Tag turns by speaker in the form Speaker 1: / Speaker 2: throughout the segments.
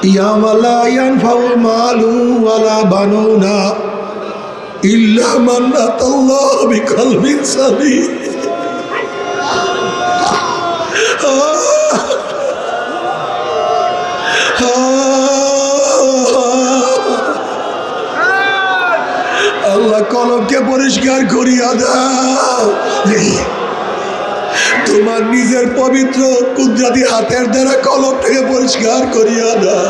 Speaker 1: ইয়াওমা লা ইয়ানফাউ মালু ওয়ালা বানুনা ইল্লা মান আতাল্লাহ বিকলবিন সালিম। আল্লাহ কলমকে পরিষ্কার করিয়া দাও, তোমার নিজের পবিত্র কুদরতি হাতের দ্বারা কলমটাকে পরিষ্কার করিয়া দাও,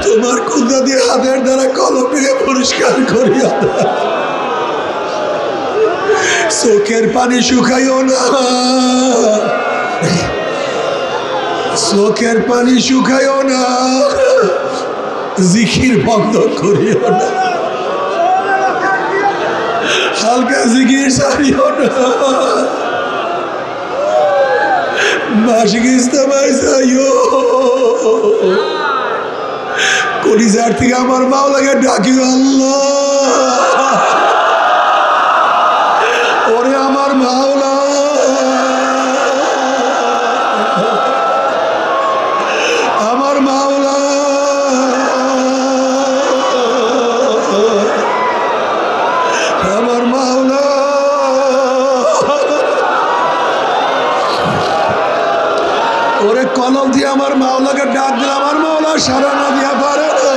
Speaker 1: তোমার কুদরতি হাতের দ্বারা কলমটাকে পরিষ্কার করিয়া দাও। চোখের পানি শুকাইও না, চোখের পানি শুকাইও না, জিকির বন্ধ করিও না, হালকা জিকির ছাড়িও না, মাসিক ইস্তেমায় যাইও। কলিজার থেকে আমার মাওলাকে ডাকিও, আল্লাহ ওরে আমার মাওলা, আমার মাওলা, আমার মাওলা। ওরে কলম দিয়ে আমার মাওলাকে ডাক দিলে আমার মাওলা সারা না দিয়া পারে না।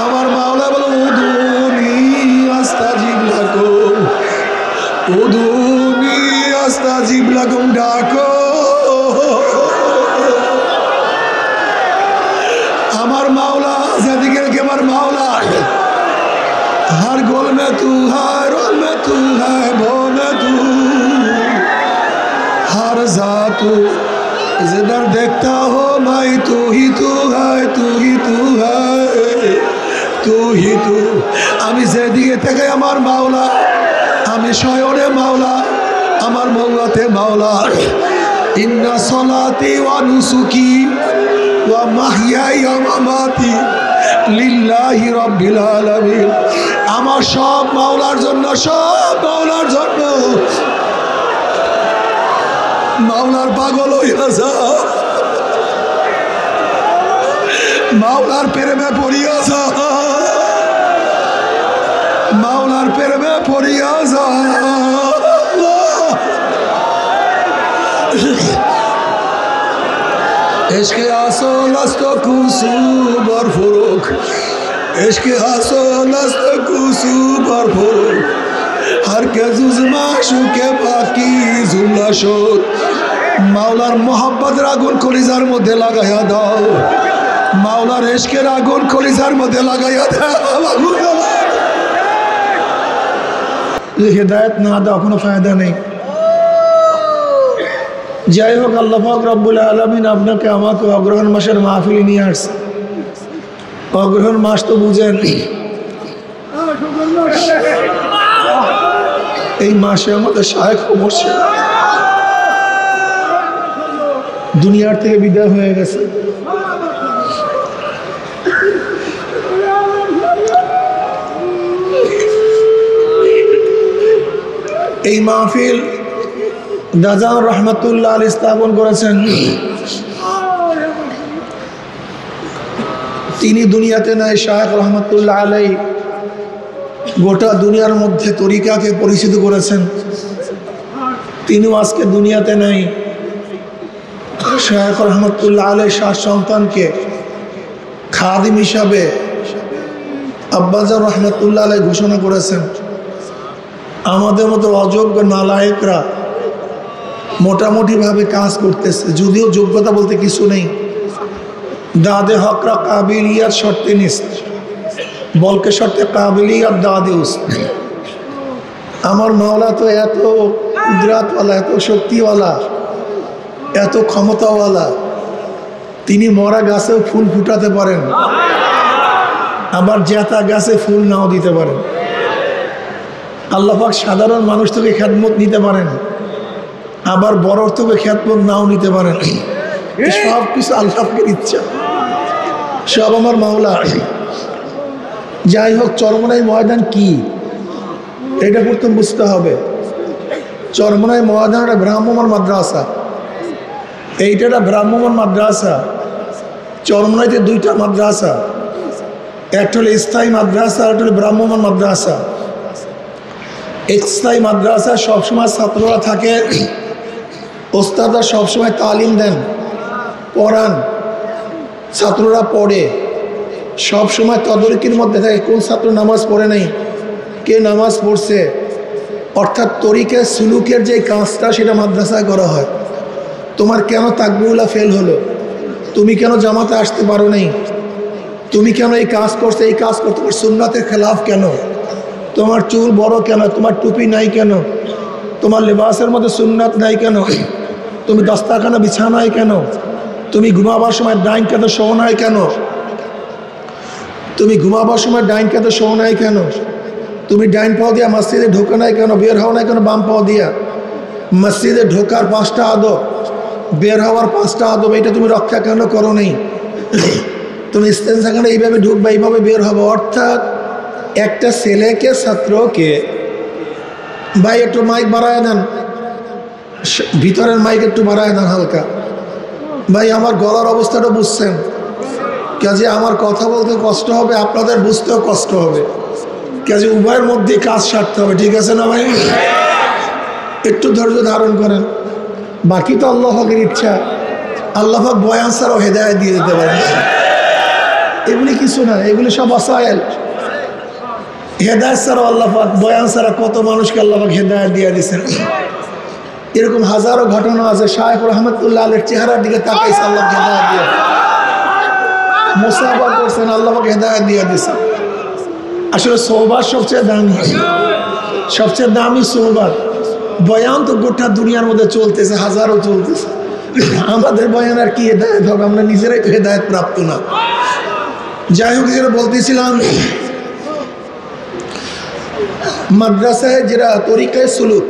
Speaker 1: আমার মাওলা বলো উদুনি আস্তাজিব লাকুম, উদুনি আস্তাজিব লাকুম, ডাকো আমার মাওলা। যেদিকে আমার মাওলা हर गोल में तू है, रोल में तू है, भो में तू, हर जात जिधर देखता हो भाई तू ही तू है, तू ही तू है, तू ही तू। আমি যেদিকে থেকে আমার মাওলা, আমি শয়নে মাওলা, আমার মৌলাতে মাওলা। ইন্না সলাতি ওয়া নুসুকি ওয়া মাহইয়ায়া ওয়া মামাতি লিল্লাহি রাব্বিল আলামিন। আমার সব মাওলার জন্য, সব মাওলার জন্য। মাওলার পাগল হইয়া যা, মাওলার প্রেমে পড়িয়া যা, মাওলার প্রেমে পড়িয়া যা। इश्क़े आसोल अस्त कुसू बर फुरुक, इश्क़े आसोल अस्त कुसू बर फुरुक, हर के जुज़मा शुके बाकी जुमला शोध। माওলার मोहब्बत आগুন কলিজার মধ্যে লাগাইয়া দাও, মাওলার ইশকের আগুন কলিজার মধ্যে লাগাইয়া দাও। হিদায়াত না দাও কোনো ফায়দা নেই। যাই হোক, আল্লাহ পাক রব্বুল আলামিন আপনাকে আমাকে অগ্রহণ মাসের মাহফিলে নিয়ে আসছে। অগ্রহণ মাস তো বুঝেন, এই মাসে আমাদের শায়েখ মুর্শিদ দুনিয়ার থেকে বিদায় হয়ে গেছে। এই মাহফিল দাজান রহমতুল্লাহ আলী স্থাপন করেছেন। তিনি দুনিয়াতে নাই, শায়েখ রহমতুল্লাহ আলাই গোটা দুনিয়ার মধ্যে তরিকাকে পরিচিত করেছেন। তিনিও আজকে দুনিয়াতে নাই। শায়েখ রহমতুল্লাহ আলাই সাত সন্তানকে খাদিম হিসাবে আব্বাজান রহমতুল্লাহ আলাই ঘোষণা করেছেন। আমাদের মতো অযোগ্য নালায়েকরা মোটামুটিভাবে কাজ করতেছে, যদিও যোগ্যতা বলতে কিছু নেই। দাদে হকরা কাবিলিয়াত শর্তে নিস্ত, বলকে শর্তে কাবিলিয়াত দাদে উস। আমার মাওলা তো এত কুদরাতওয়ালা, এত শক্তিওয়ালা, এত ক্ষমতাওয়ালা, তিনি মরা গাছেও ফুল ফুটাতে পারেন, আবার জেতা গাছে ফুল নাও দিতে পারেন। আল্লাহ পাক সাধারণ মানুষ থেকে খেদমত নিতে পারেন, আবার বড় থেকে খেদমত নাও নিতে পারেন। সব কিছু আল্লাহ পাকের ইচ্ছা, সব আমার মাওলা। যাই হোক, চরমনাই ময়দান কি এটা প্রথম বুঝতে হবে। চরমনাই ময়দান একটা ভ্রাম্যমাণ মাদ্রাসা, এইটা একটা ভ্রাম্যমাণ মাদ্রাসা। চরমনাইতে দুইটা মাদ্রাসা, একটা হলো স্থায়ী মাদ্রাসা, আর একটা হলো ভ্রাম্যমাণ মাদ্রাসা। স্থায়ী মাদ্রাসা সবসময় ছাত্ররা থাকে, ওস্তাদরা সবসময় তালিম দেন, পড়ান, ছাত্ররা পড়ে, সবসময় তদারকির মধ্যে থাকে কোন ছাত্র নামাজ পড়ে নাই, কে নামাজ পড়ছে। অর্থাৎ তরিকা সুলুকের যে কাজটা সেটা মাদ্রাসায় করা হয়। তোমার কেন তাকবীরুল্লাহ ফেল হলো, তুমি কেন জামাতে আসতে পারো নাই, তুমি কেন এই কাজ করছো, এই কাজ করতে তোমার সুন্নাতের খেলাফ কেন, তোমার চুল বড় কেন, তোমার টুপি নাই কেন, তোমার লেবাসের মধ্যে সুন্নাত নাই কেন, তুমি দস্তারখানা বিছানায় কেন, তুমি ঘুমাবার সময় ডাইন কাঁধে শোও নাই কেন, তুমি ঘুমাবার সময় ডাইন কাঁধে শোও নাই কেন, তুমি ডাইন পাও দিয়া মসজিদে ঢোকা নাই কেন, বের হও নাই কেন বাম পাও দিয়া, মসজিদে ঢোকার 5টা আদব, বের হওয়ার 5টা আদব, এটা তুমি রক্ষা কেন করো নেই, তুমি ইস্তেনজাখানে এইভাবে ঢুকবা, এইভাবে বের হবো। অর্থাৎ একটা ছেলেকে, ছাত্রকে, ভাই একটু মাইক বাড়ায় দেন, ভিতরের মাইক একটু বাড়ায় দেন হালকা, ভাই আমার গলার অবস্থাটা বুঝছেন, কাজে আমার কথা বলতে কষ্ট হবে, আপনাদের বুঝতেও কষ্ট হবে, কাজে উভয়ের মধ্যে কাজ সারতে হবে, ঠিক আছে না ভাই? একটু ধৈর্য ধারণ করেন, বাকি তো আল্লাহ পাকের ইচ্ছা। আল্লাহ পাক বয়ান ছাড়াও হেদায়েত দিয়ে দিতে পারেন, এগুলি কিছু না, এগুলি সব ওয়াসাইল। হেদায়েত ছাড়াও আল্লাহ পাক, বয়ান ছাড়া কত মানুষকে আল্লাহ পাক হেদায়েত দিয়ে দিয়েছেন। এরকম হাজারো ঘটনা আছে। শায়েখ রহমতুল্লাহ আলাইহির চেহারার দিকে তাকাইছে, আল্লাহ হেদায়েত দিয়ে, মুসাফা করছেন, আল্লাহ পাক হেদায়েত দিয়ে দিয়েছেন। আসলে সোহবাত সবচেয়ে দামি, সবচেয়ে দামি সোহবাত। বয়ান তো গোটা দুনিয়ার মধ্যে চলতেছে, হাজারো চলতেছে, আমাদের বয়ান আর কি হেদায়েত হবে, আমরা নিজেরাই তো হেদায়েত প্রাপ্ত না। যাই হোক, যেটা বলতেছিলাম, মাদ্রাসায় যেটা তরিকায় সুলুক,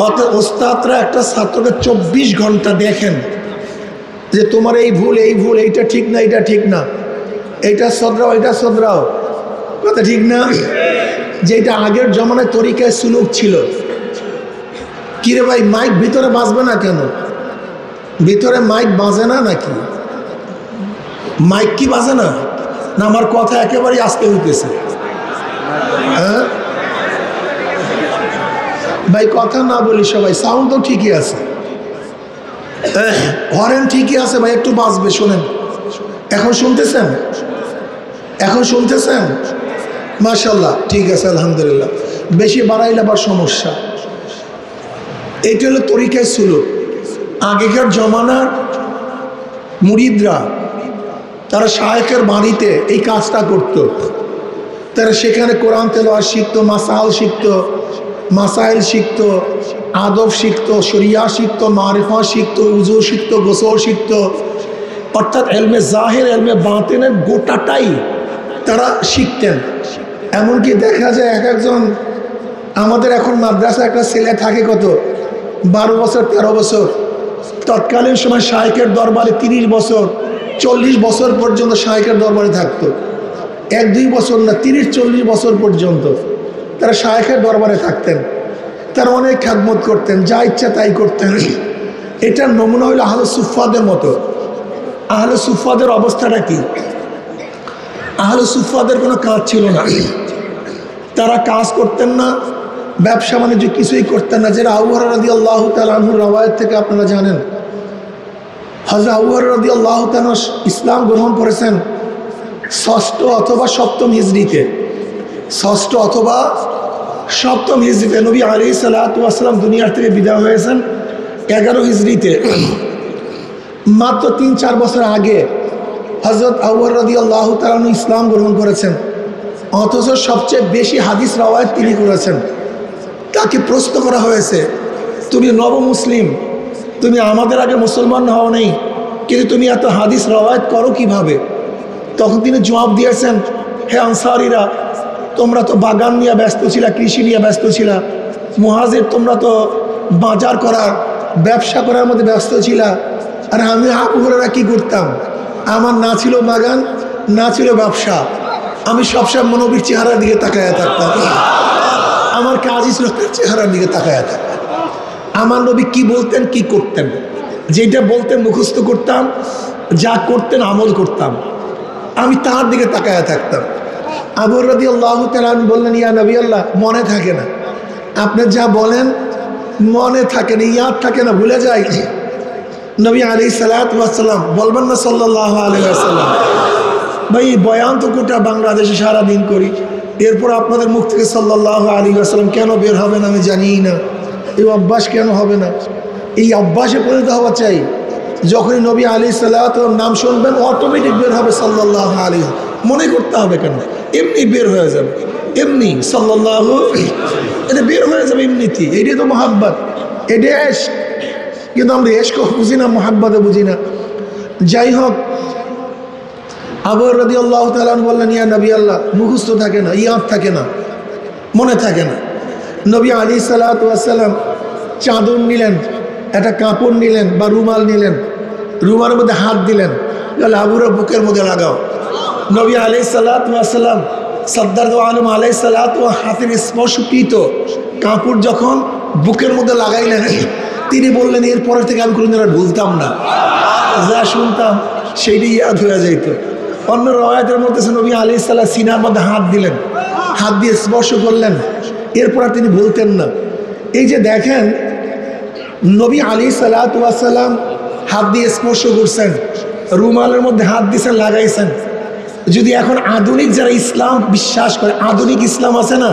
Speaker 1: অর্থাৎ ওস্তাদরা একটা ছাত্রকে 24 ঘন্টা দেখেন যে তোমার এই ভুল, এই ভুল, এইটা ঠিক না, এইটা ঠিক না, এইটা সদরাও, এইটা সদরাও, কথা ঠিক না। যেটা আগের জমানায় তরিকায় সুলুক ছিল। কিরে ভাই, মাইক ভিতরে বাজবে না কেন? ভিতরে মাইক বাজে না নাকি? মাইক কি বাজে না? না আমার কথা একেবারেই আস্তে হইতেছে? হ্যাঁ ভাই, কথা না বলি সবাই, সাউন্ড তো ঠিকই আছে, হরেন ঠিকই আছে ভাই, একটু বাজবে, শোনেন। এখন শুনতেছেন? এখন শুনতেছেন? মাশাআল্লাহ, ঠিক আছে, আলহামদুলিল্লাহ। বেশি বাড়াইলে আবার সমস্যা। এইটা হলো তরিকায় সুলুক। আগেকার জমানার মুরিদরা, তারা শায়েখের বাড়িতে এই কাজটা করত। তারা সেখানে কোরআন তেলাওয়াত শিখতো, মাসাইল শিখতো, আদব শিখতো, শরিয়া শিখতো, মারিফা শিখতো, উজু শিখতো, গোসল শিখতো। অর্থাৎ এলমে জাহির, এলমে বাতিনের গোটাটাই তারা শিখতেন। এমনকি দেখা যায় একজন, আমাদের এখন মাদ্রাসা একটা ছেলে থাকে কত, 12 বছর 13 বছর, তৎকালীন সময় শায়েখের দরবারে 30 বছর 40 বছর পর্যন্ত শায়েখের দরবারে থাকতো। 1-2 বছর না, 30-40 বছর পর্যন্ত তারা শায়েখের দরবারে থাকতেন। তারা অনেক খেদমত করতেন, যা ইচ্ছা তাই করতেন। এটার নমুনা হইল আহলে সুফফাদের মতো। আহলে সুফফাদের অবস্থাটা কি? আহলে সুফফাদের কোনো কাজ ছিল না, তারা কাজ করতেন না, ব্যবসা বাণিজ্য কিছুই করতেন না। যেটা আবু হুরায়রা রাদিয়াল্লাহু তাআলা আনহুর রওয়ায়াত থেকে আপনারা জানেন, হযরত আবু হুরায়রা রাদিয়াল্লাহু তাআলা ইসলাম গ্রহণ করেছেন 6ষ্ঠ অথবা 7ম হিজরিতে। 6ষ্ঠ অথবা 7ম হিজরিতে। নবী আলাইহিস সালাতু ওয়াস সালাম দুনিয়ার থেকে বিদায় হয়েছেন 11 হিজরিতে। মাত্র 3-4 বছর আগে হযরত আবু হুরায়রা রাদিয়াল্লাহু তাআলা ইসলাম গ্রহণ করেছেন, অথচ সবচেয়ে বেশি হাদিস রওয়ায়াত তিনি করেছেন। তাকে প্রশ্ন করা হয়েছে, তুমি নব মুসলিম, তুমি আমাদের আগে মুসলমান হও নাই, কিন্তু তুমি এত হাদিস রওয়ায়াত করো কিভাবে? তখন তিনি জবাব দিয়েছেন, হে আনসারীরা, তোমরা তো বাগান নিয়ে ব্যস্ত ছিলা, কৃষি নিয়ে ব্যস্ত ছিলা। মুহাজির, তোমরা তো বাজার করার, ব্যবসা করার মধ্যে ব্যস্ত ছিলা। আর আমি আবু হুরায়রা কি করতাম? আমার না ছিল বাগান, না ছিল ব্যবসা, আমি সবসময় নবীর চেহারার দিকে তাকায়া থাকতাম। আমার কাজই ছিল তার চেহারার দিকে তাকায়া থাকতাম। আমার নবী কি বলতেন, কি করতেন, যেটা বলতেন মুখস্থ করতাম, যা করতেন আমল করতাম, আমি তার দিকে তাকায়া থাকতাম। আবু হুরায়রা রাদিয়াল্লাহু তাআলা আনহু বললেন, ইয়া নবী আল্লাহ, মনে থাকে না, আপনি যা বলেন মনে থাকে না, ইয়াদ থাকে না, ভুলে যায়। নবী আলাইহিস সালাতু ওয়াস সালাম বলবেন না সাল্লাল্লাহু আলাইহি ওয়াসাল্লাম, ভাই বয়ান তো গোটা বাংলাদেশে সারাদিন করি, এরপর আপনাদের মুখ থেকে সাল্লাল্লাহু আলাইহি ওয়াসাল্লাম কেন বের হবে না আমি জানি না। এই অভ্যাস কেন হবে না? এই অভ্যাসে পরিণত হওয়া চাই। যখনই নবী আলাইহিস সালাতু নাম শুনবেন অটোমেটিক বের হবে সাল্লাল্লাহু আলাইহি, মনে করতে হবে কেন, এমনি বের হয়ে যাবে, এমনি সাল্লাল্লাহু, এটা বের হয়ে যাবে এমনিতেই। এটাই তো মোহাব্বত, এটাই ইশক। কিন্তু আমরা ইশক বুঝি না, মোহাব্বতে বুঝি না। যাই হোক, আবু হুরায়রা রাদিয়াল্লাহু তাআলা আনহু বললেন, ইয়া নবী আল্লাহ, মুখস্থ থাকে না, ইয়াদ থাকে না, মনে থাকে না। নবী আলাইহিস সালাতু ওয়াস সালাম চাদর নিলেন, একটা কাপড় নিলেন বা রুমাল নিলেন, রুমালের মধ্যে হাত দিলেন, বলে আবু হুরায়রা বুকের মধ্যে লাগাও। নবী আলাইহিস সালাতু ওয়াস সালাম সরদার দো আলম আলাইহিস সালাতু হাতের স্পর্শকৃত কাপড় যখন বুকের মধ্যে লাগাইলেন, তিনি বললেন, এরপরের থেকে আমি কোনোদিন আর ভুলতাম না, যা শুনতাম সেইটাই ইয়াদ হয়ে যাইত। অন্য রওয়ায়াতের মধ্যে নবী আলাইহিস সালাম সিনার মধ্যে হাত দিলেন, হাত দিয়ে স্পর্শ করলেন, এরপর আর তিনি বলতেন না। এই যে দেখেন, নবী আলাইহিস সালাতু ওয়াস সালাম হাত দিয়ে স্পর্শ করছেন, রুমালের মধ্যে হাত দিয়েছেন, লাগাইছেন। যদি এখন আধুনিক যারা ইসলাম বিশ্বাস করে, আধুনিক ইসলাম আছে না,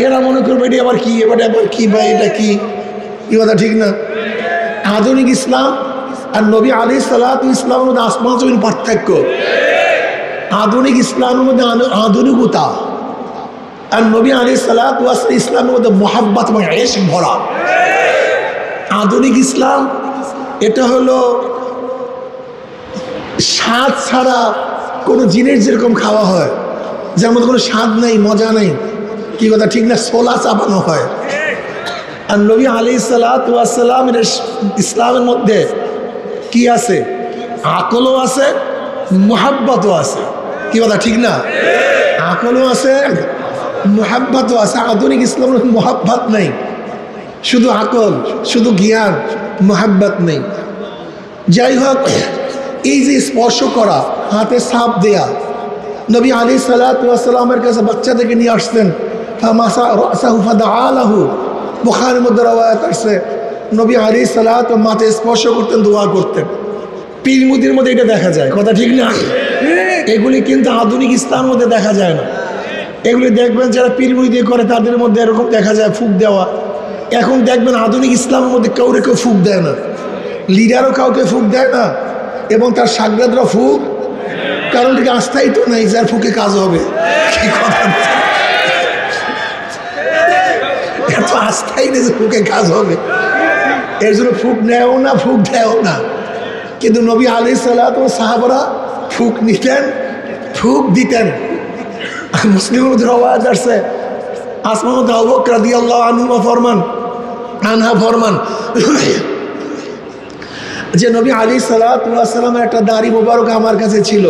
Speaker 1: এরা মনে করবে এটা আবার কি, এবার আবার কি, বা এটা কি, কি কথা ঠিক না? আধুনিক ইসলাম আর নবী আলাইহিস সালাতু ইসলামের মধ্যে আসমান জমিন পার্থক্য। আধুনিক ইসলামের মধ্যে আধুনিকতা, আর নবী আলাইহিস সালাতু ইসলামের মধ্যে মোহাব্বত এবং ইশক ভরা। আধুনিক ইসলাম এটা হলো স্বাদ ছাড়া কোনো জিনিস যেরকম খাওয়া হয়, যার মধ্যে কোনো স্বাদ নেই, মজা নেই, কি কথা ঠিক না, সোলা চাপানো হয়। আর নবী আলাইহিস সালাতু ওয়াস সালামের ইসলামের মধ্যে কি আছে, আকলও আছে, মুহাব্বতও আছে, কি কথা ঠিক না, আকলও আছে, মুহাব্বতও আছে। আধুনিক ইসলামের মুহাব্বত নেই, শুধু আকল, শুধু জ্ঞান, মুহাব্বত নেই। যাই হোক, এই যে স্পর্শ করা, হাতে ছাপ দেয়া, নবী আলাইহিস সালাতু ওয়াস সালামের কাছে বাচ্চাদেরকে নিয়ে আসতেন, ফামাসা রাসাহু ফাদাআ লাহু, বুখারীর মধ্যে রওয়ায়াত আছে, নবী আলাইহিস সালাতু মাথা স্পর্শ করতেন, দোয়া করতেন। পীর মুদির মধ্যে এটা দেখা যায়, কথা ঠিক না? এগুলি কিন্তু আধুনিক ইসলামের মধ্যে দেখা যায় না। এগুলি দেখবেন যারা পীর মুদি করে তাদের মধ্যে এরকম দেখা যায় ফুঁক দেওয়া। এখন দেখবেন আধুনিক ইসলামের মধ্যে কেউ ফুঁক দেয় না, লিডারও কাউকে ফুঁক দেয় না, এবং তার সাগরাদরা ফুঁক, কারণ থেকে আস্থাই তো নাই যার ফুঁকে কাজ হবে, কি কথা, এত আস্থাই নেই যে ফুঁকে কাজ হবে, এর জন্য ফুঁক নেয়ও না, ফুঁক দেয়ও না। কিন্তু নবী আলাইহিস সালাতু সাহাবারা ফুঁক নিতেন, ফুঁক দিতেন। মুসলিমের মধ্যে রওয়ায়াত আছে, আসমান আবু বকর রাদিয়াল্লাহু আনহু ফরমান যে নবী আলাইহিস সালাতু ওয়াস সালামের একটা দাড়ি মোবারক আমার কাছে ছিল,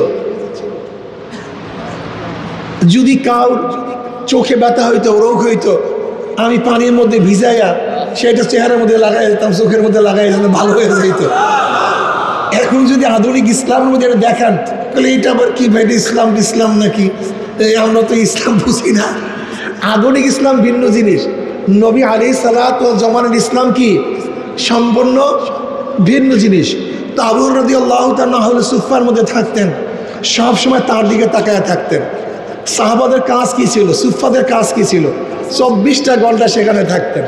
Speaker 1: যদি কাউর চোখে ব্যথা হইতো, রোগ হইতো, আমি পানির মধ্যে ভিজাইয়া সেটা চেহারার মধ্যে লাগাই দিতাম, চোখের মধ্যে লাগাই দিতাম, ভালো হয়ে যেত। এখন যদি আধুনিক ইসলামের মধ্যে এটা দেখান, তাহলে এটা আবার কি ভাই, ইসলাম ইসলাম নাকি, আমরা তো ইসলাম বুঝি না। আধুনিক ইসলাম ভিন্ন জিনিস, নবী আলাইহিস সালাতু জমানার ইসলাম কি সম্পূর্ণ ভিন্ন জিনিস। তো আবু হুরায়রা রাদিয়াল্লাহু তাআলা হলে সুফার মধ্যে থাকতেন, সব সময় তার দিকে তাকায় থাকতেন। সাহাবাদের কাজ কি ছিল, সুফাদের কাজ কি ছিল, 24টা ঘন্টা সেখানে থাকতেন,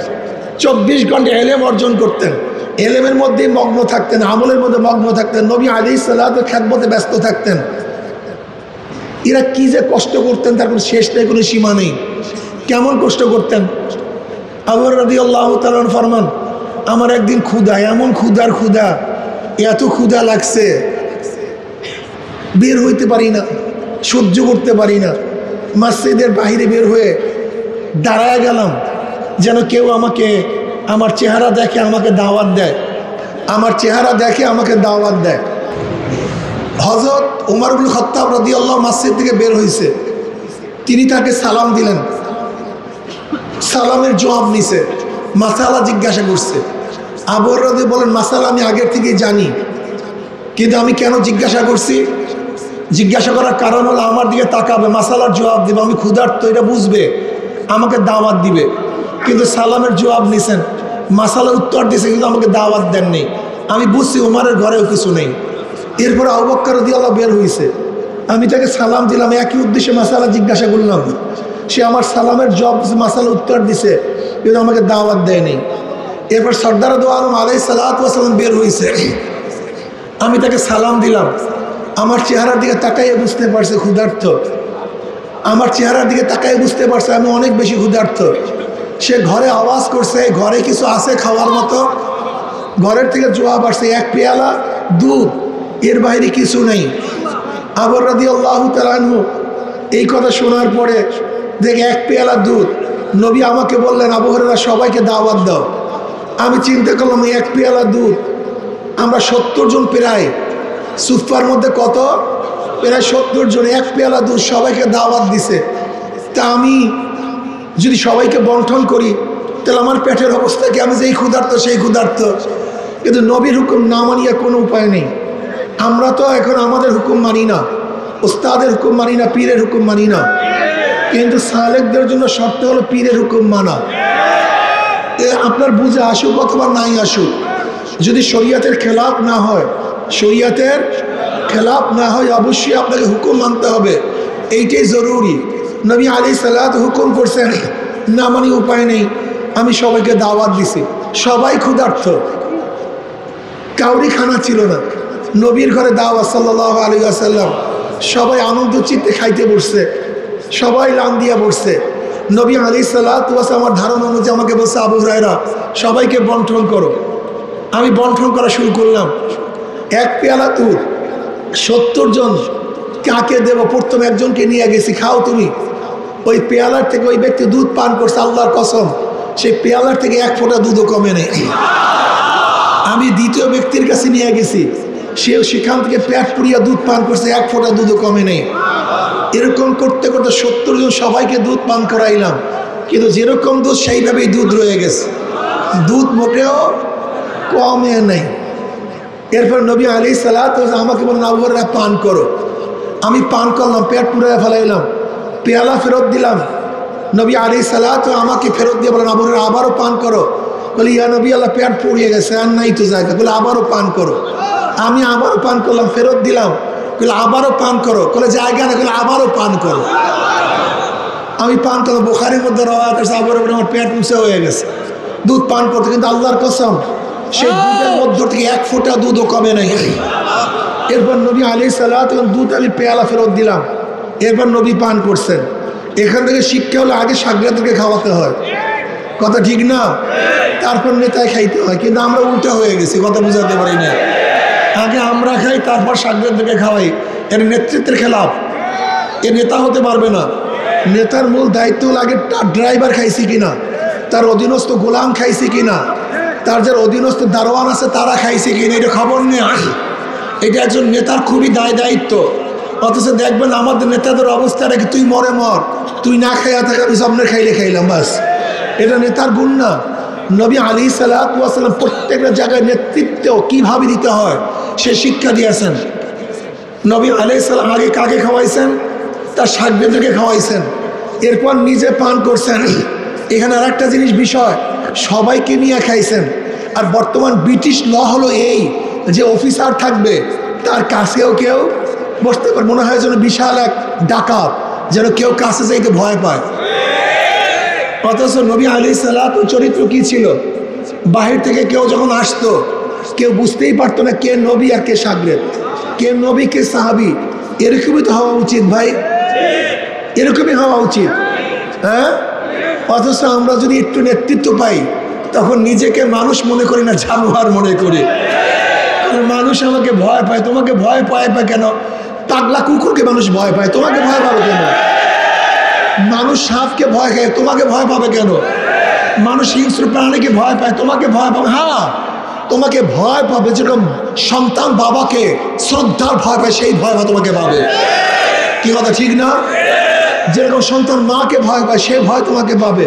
Speaker 1: 24 ঘন্টা এলেম অর্জন করতেন, এলেমের মধ্যেই মগ্ন থাকতেন, আমলের মধ্যে মগ্ন থাকতেন, নবী আলাইহিস সালাতু খেদমতে ব্যস্ত থাকতেন। এরা কি যে কষ্ট করতেন তার কোনো শেষ নেই, কোনো সীমা নেই। কেমন কষ্ট করতেন? আবু হুরায়রা রাদিয়াল্লাহু তাআলা ফরমান, আমার একদিন ক্ষুধা, এমন ক্ষুধার ক্ষুধা, এত ক্ষুধা লাগছে, বের হইতে পারি না, সহ্য করতে পারি না। মসজিদের বাইরে বের হয়ে দাঁড়ায় গেলাম, যেন কেউ আমাকে, আমার চেহারা দেখে আমাকে দাওয়াত দেয়, আমার চেহারা দেখে আমাকে দাওয়াত দেয়। হযরত ওমর ইবনে খাত্তাব রাদিয়াল্লাহু মসজিদ থেকে বের হয়েছে, তিনি তাকে সালাম দিলেন, সালামের জবাব নিছে, মাসালা জিজ্ঞাসা করছে, আবু হুরায়রা বলেন, মাসালা আমি আগের থেকেই জানি, কিন্তু আমি কেন জিজ্ঞাসা করছি? জিজ্ঞাসা করার কারণ হলো আমার দিকে তাকাবে, মাসালার জবাব দেবে, আমি ক্ষুধার্ত এটা বুঝবে, আমাকে দাওয়াত দিবে। কিন্তু সালামের জবাব নিছেন, মাসালার উত্তর দিয়েছে, কিন্তু আমাকে দাওয়াত দেননি। আমি বুঝছি ওমরের ঘরেও কিছু নেই। এরপরে আবু বকর রাদিয়াল্লাহু বের হয়েছে, আমি তাকে সালাম দিলাম, একই উদ্দেশ্যে মাসালা জিজ্ঞাসা করলাম। সে আমার সালামের জবাব দিছে, মাসালার উত্তর দিছে, কিন্তু আমাকে দাওয়াত দেয়নি। এরপর সর্দার দো আলম আলাইহিস সালাতু ওয়াস সালাম বের হয়েছে, আমি তাকে সালাম দিলাম। আমার চেহারার দিকে তাকাইয়ে বুঝতে পারছে ক্ষুধার্ত, আমার চেহারার দিকে তাকাইয়ে বুঝতে পারছে আমি অনেক বেশি ক্ষুধার্ত। সে ঘরে আওয়াজ করছে, ঘরে কিছু আছে খাওয়ার মতো? ঘরের থেকে জবাব আসছে, এক পেয়ালা দুধ, এর বাইরে কিছু নেই। আবু হুরায়রা রাদিয়াল্লাহু তাআলা আনহু এই কথা শোনার পরে দেখে এক পেয়ালা দুধ, নবী আমাকে বললেন, আবু হুরায়রা সবাইকে দাওয়াত দাও। আমি চিন্তা করলাম, এক পেয়ালা দুধ, আমরা 70 জন, প্রায় সুফার মধ্যে কত, প্রায় 70 জন, এক পেয়ালা দুধ সবাইকে দাওয়াত দিছে। তা আমি যদি সবাইকে বন্টন করি তাহলে আমার পেটের অবস্থা কি? আমি যেই ক্ষুধার্ত সেই ক্ষুধার্ত। কিন্তু নবীর হুকুম না মানিয়ে কোনো উপায় নেই। আমরা তো এখন আমাদের হুকুম মানি না, ওস্তাদের হুকুম মানি না, পীরের হুকুম মানি না, কিন্তু সালেকদের জন্য শর্ত হলো পীরের হুকুম মানা। আপনার বুঝে আসুক অথবা নাই আসুক, যদি শরীয়তের খেলাফ না হয়, শরীয়তের খেলাফ না হয়, অবশ্যই আপনাকে হুকুম মানতে হবে, এইটাই জরুরি। নবী আলাইহিস সালাত হুকুম করছেন, না মানি উপায় নেই। আমি সবাইকে দাওয়াত দিছি, সবাই ক্ষুধার্ত, কাউরি খানা ছিল না। নবীর ঘরে দাওয়াত সাল্লাল্লাহু আলাইহি ওয়াসাল্লাম, সবাই আনন্দ চিত্তে খাইতে বসছে, সবাই লান দিয়া বসছে। নবী আলাইহিস সালাতু ওয়াস সালাম আমার ধারণা অনুযায়ী আমাকে বলছে, আবু হুরায়রা সবাইকে বন্টন করো। আমি বন্টন করা শুরু করলাম। এক পেয়ালা দুধ 70 জন কাকে দেব? প্রথমে একজনকে নিয়ে গেছি, খাও তুমি। ওই পেয়ালার থেকে ওই ব্যক্তি দুধ পান করছে, আল্লাহর কসম সেই পেয়ালার থেকে এক ফোঁটা দুধও কমে নেই। আমি দ্বিতীয় ব্যক্তির কাছে নিয়ে গেছি, সেও সেখান থেকে পেট পুড়িয়া দুধ পান করছে, এক ফোঁটা দুধও কমে নেই। এরকম করতে করতে 70 জন সবাইকে দুধ পান করাইলাম, কিন্তু যেরকম দুধ সেইভাবেই দুধ রয়ে গেছে, দুধ মোটেও কমে নেই। এরপর নবী আলাইহিস সালাতু ওয়াস সালাম আমাকে বললেন, আবু হুরায়রা পান করো। আমি পান করলাম, পেট পুড়ায় ফেলাইলাম, পেয়ালা ফেরত দিলাম। নবী আলাইহিস সালাতু আমাকে ফেরত দিয়ে বলেন, আবু হুরায়রা আবারও পান করো। বলি, ইয়া নবী আল্লাহ, পেট পুড়িয়ে গেছে, আর নাই তো জায়গা। বলে, আবারও পান করো। আমি আবারও পান করলাম, ফেরত দিলাম। বলে, আবারও পান করো। বলে, জায়গা না। বলে, আবারও পান করো। আমি পান করলাম। বুখারীর মধ্যে রাওয়ায়াত আছে, আবারও আমার পেট উঁচা হয়ে গেছে দুধ পান করতে, কিন্তু আল্লাহর কসম সেই দুধের মধ্য থেকে এক ফোঁটা দুধও কমে নাই। এরপর নবী আলাইহিস সালাতু ওয়াস সালাম দুধ আমি পেয়ালা ফেরত দিলাম। এরপর নবী পান করছেন। এখান থেকে শিক্ষা হলো আগে সাগরেদকে খাওয়াতে হয়, কথা ঠিক না? তারপর নেতায় খাইতে হয়। কিন্তু আমরা উল্টা হয়ে গেছি, কথা বুঝাতে পারি না। আগে আমরা খাই, তারপর সাগরেদকে খাওয়াই। এর নেতৃত্বের খেলাফ, এ নেতা হতে পারবে না। নেতার মূল দায়িত্ব হলো আগে তার ড্রাইভার খাইছি কিনা, তার অধীনস্থ গোলাম খাইছি কিনা, তার যার অধীনস্থ দারোয়ান আছে তারা খাইছে কিনা, এটা খবর নেই। এটা একজন নেতার খুবই দায়িত্ব। অথচ দেখবেন আমাদের নেতাদের অবস্থা রেখে, তুই মরে মর, তুই না খাইয়া থাকা, আমি সামনে খাইলে খাইলাম, বাস। এটা নেতার গুণ না। নবী আলাইহিস সালাতু ওয়াস সালাম প্রত্যেকটা জায়গায় নেতৃত্ব কীভাবে দিতে হয় সে শিক্ষা দিয়েছেন। নবী আলাইহিস সালাম আগে কাকে খাওয়াইছেন? তার সাগরেদকে খাওয়াইছেন, এরপর নিজে পান করছেন। এখানে আর একটা জিনিস বিষয়, সবাইকে নিয়ে খাইছেন। আর বর্তমান ব্রিটিশ ল হলো এই যে অফিসার থাকবে, তার কাছেও কেউ বসতে পারে। মনে হয় যেন বিশাল এক ডাকাত, যেন কেউ কাছে যাইতে ভয় পায়। অথচ নবী আলাইহিস সালাতু চরিত্র কি ছিল? বাহির থেকে কেউ যখন আসতো, কেউ বুঝতেই পারতো না কে নবী আর কে সাগরেদ, কে নবী কে সাহাবি। এরকমই তো হওয়া উচিত ভাই, এরকমই হওয়া উচিত, হ্যাঁ? অথচ আমরা যদি একটু নেতৃত্ব পাই, তখন নিজেকে মানুষ মনে করি না, জানোয়ার মনে করি। মানুষ আমাকে ভয় পায়। তোমাকে ভয় পায় কেন? পাগলা কুকুরকে মানুষ ভয় পায়, তোমাকে ভয় পাবে কেন? মানুষ সাপকে ভয় খায়, তোমাকে ভয় পাবে কেন? মানুষ হিংস্র প্রাণীকে ভয় পায়, তোমাকে ভয় পাবে। হ্যাঁ, তোমাকে ভয় পাবে যেরকম সন্তান বাবাকে শ্রদ্ধার ভয় পায়, সেই ভয় তোমাকে পাবে। কি কথা ঠিক না? যেরকম সন্তান মাকে ভয় পায়, সেই ভয় তোমাকে পাবে।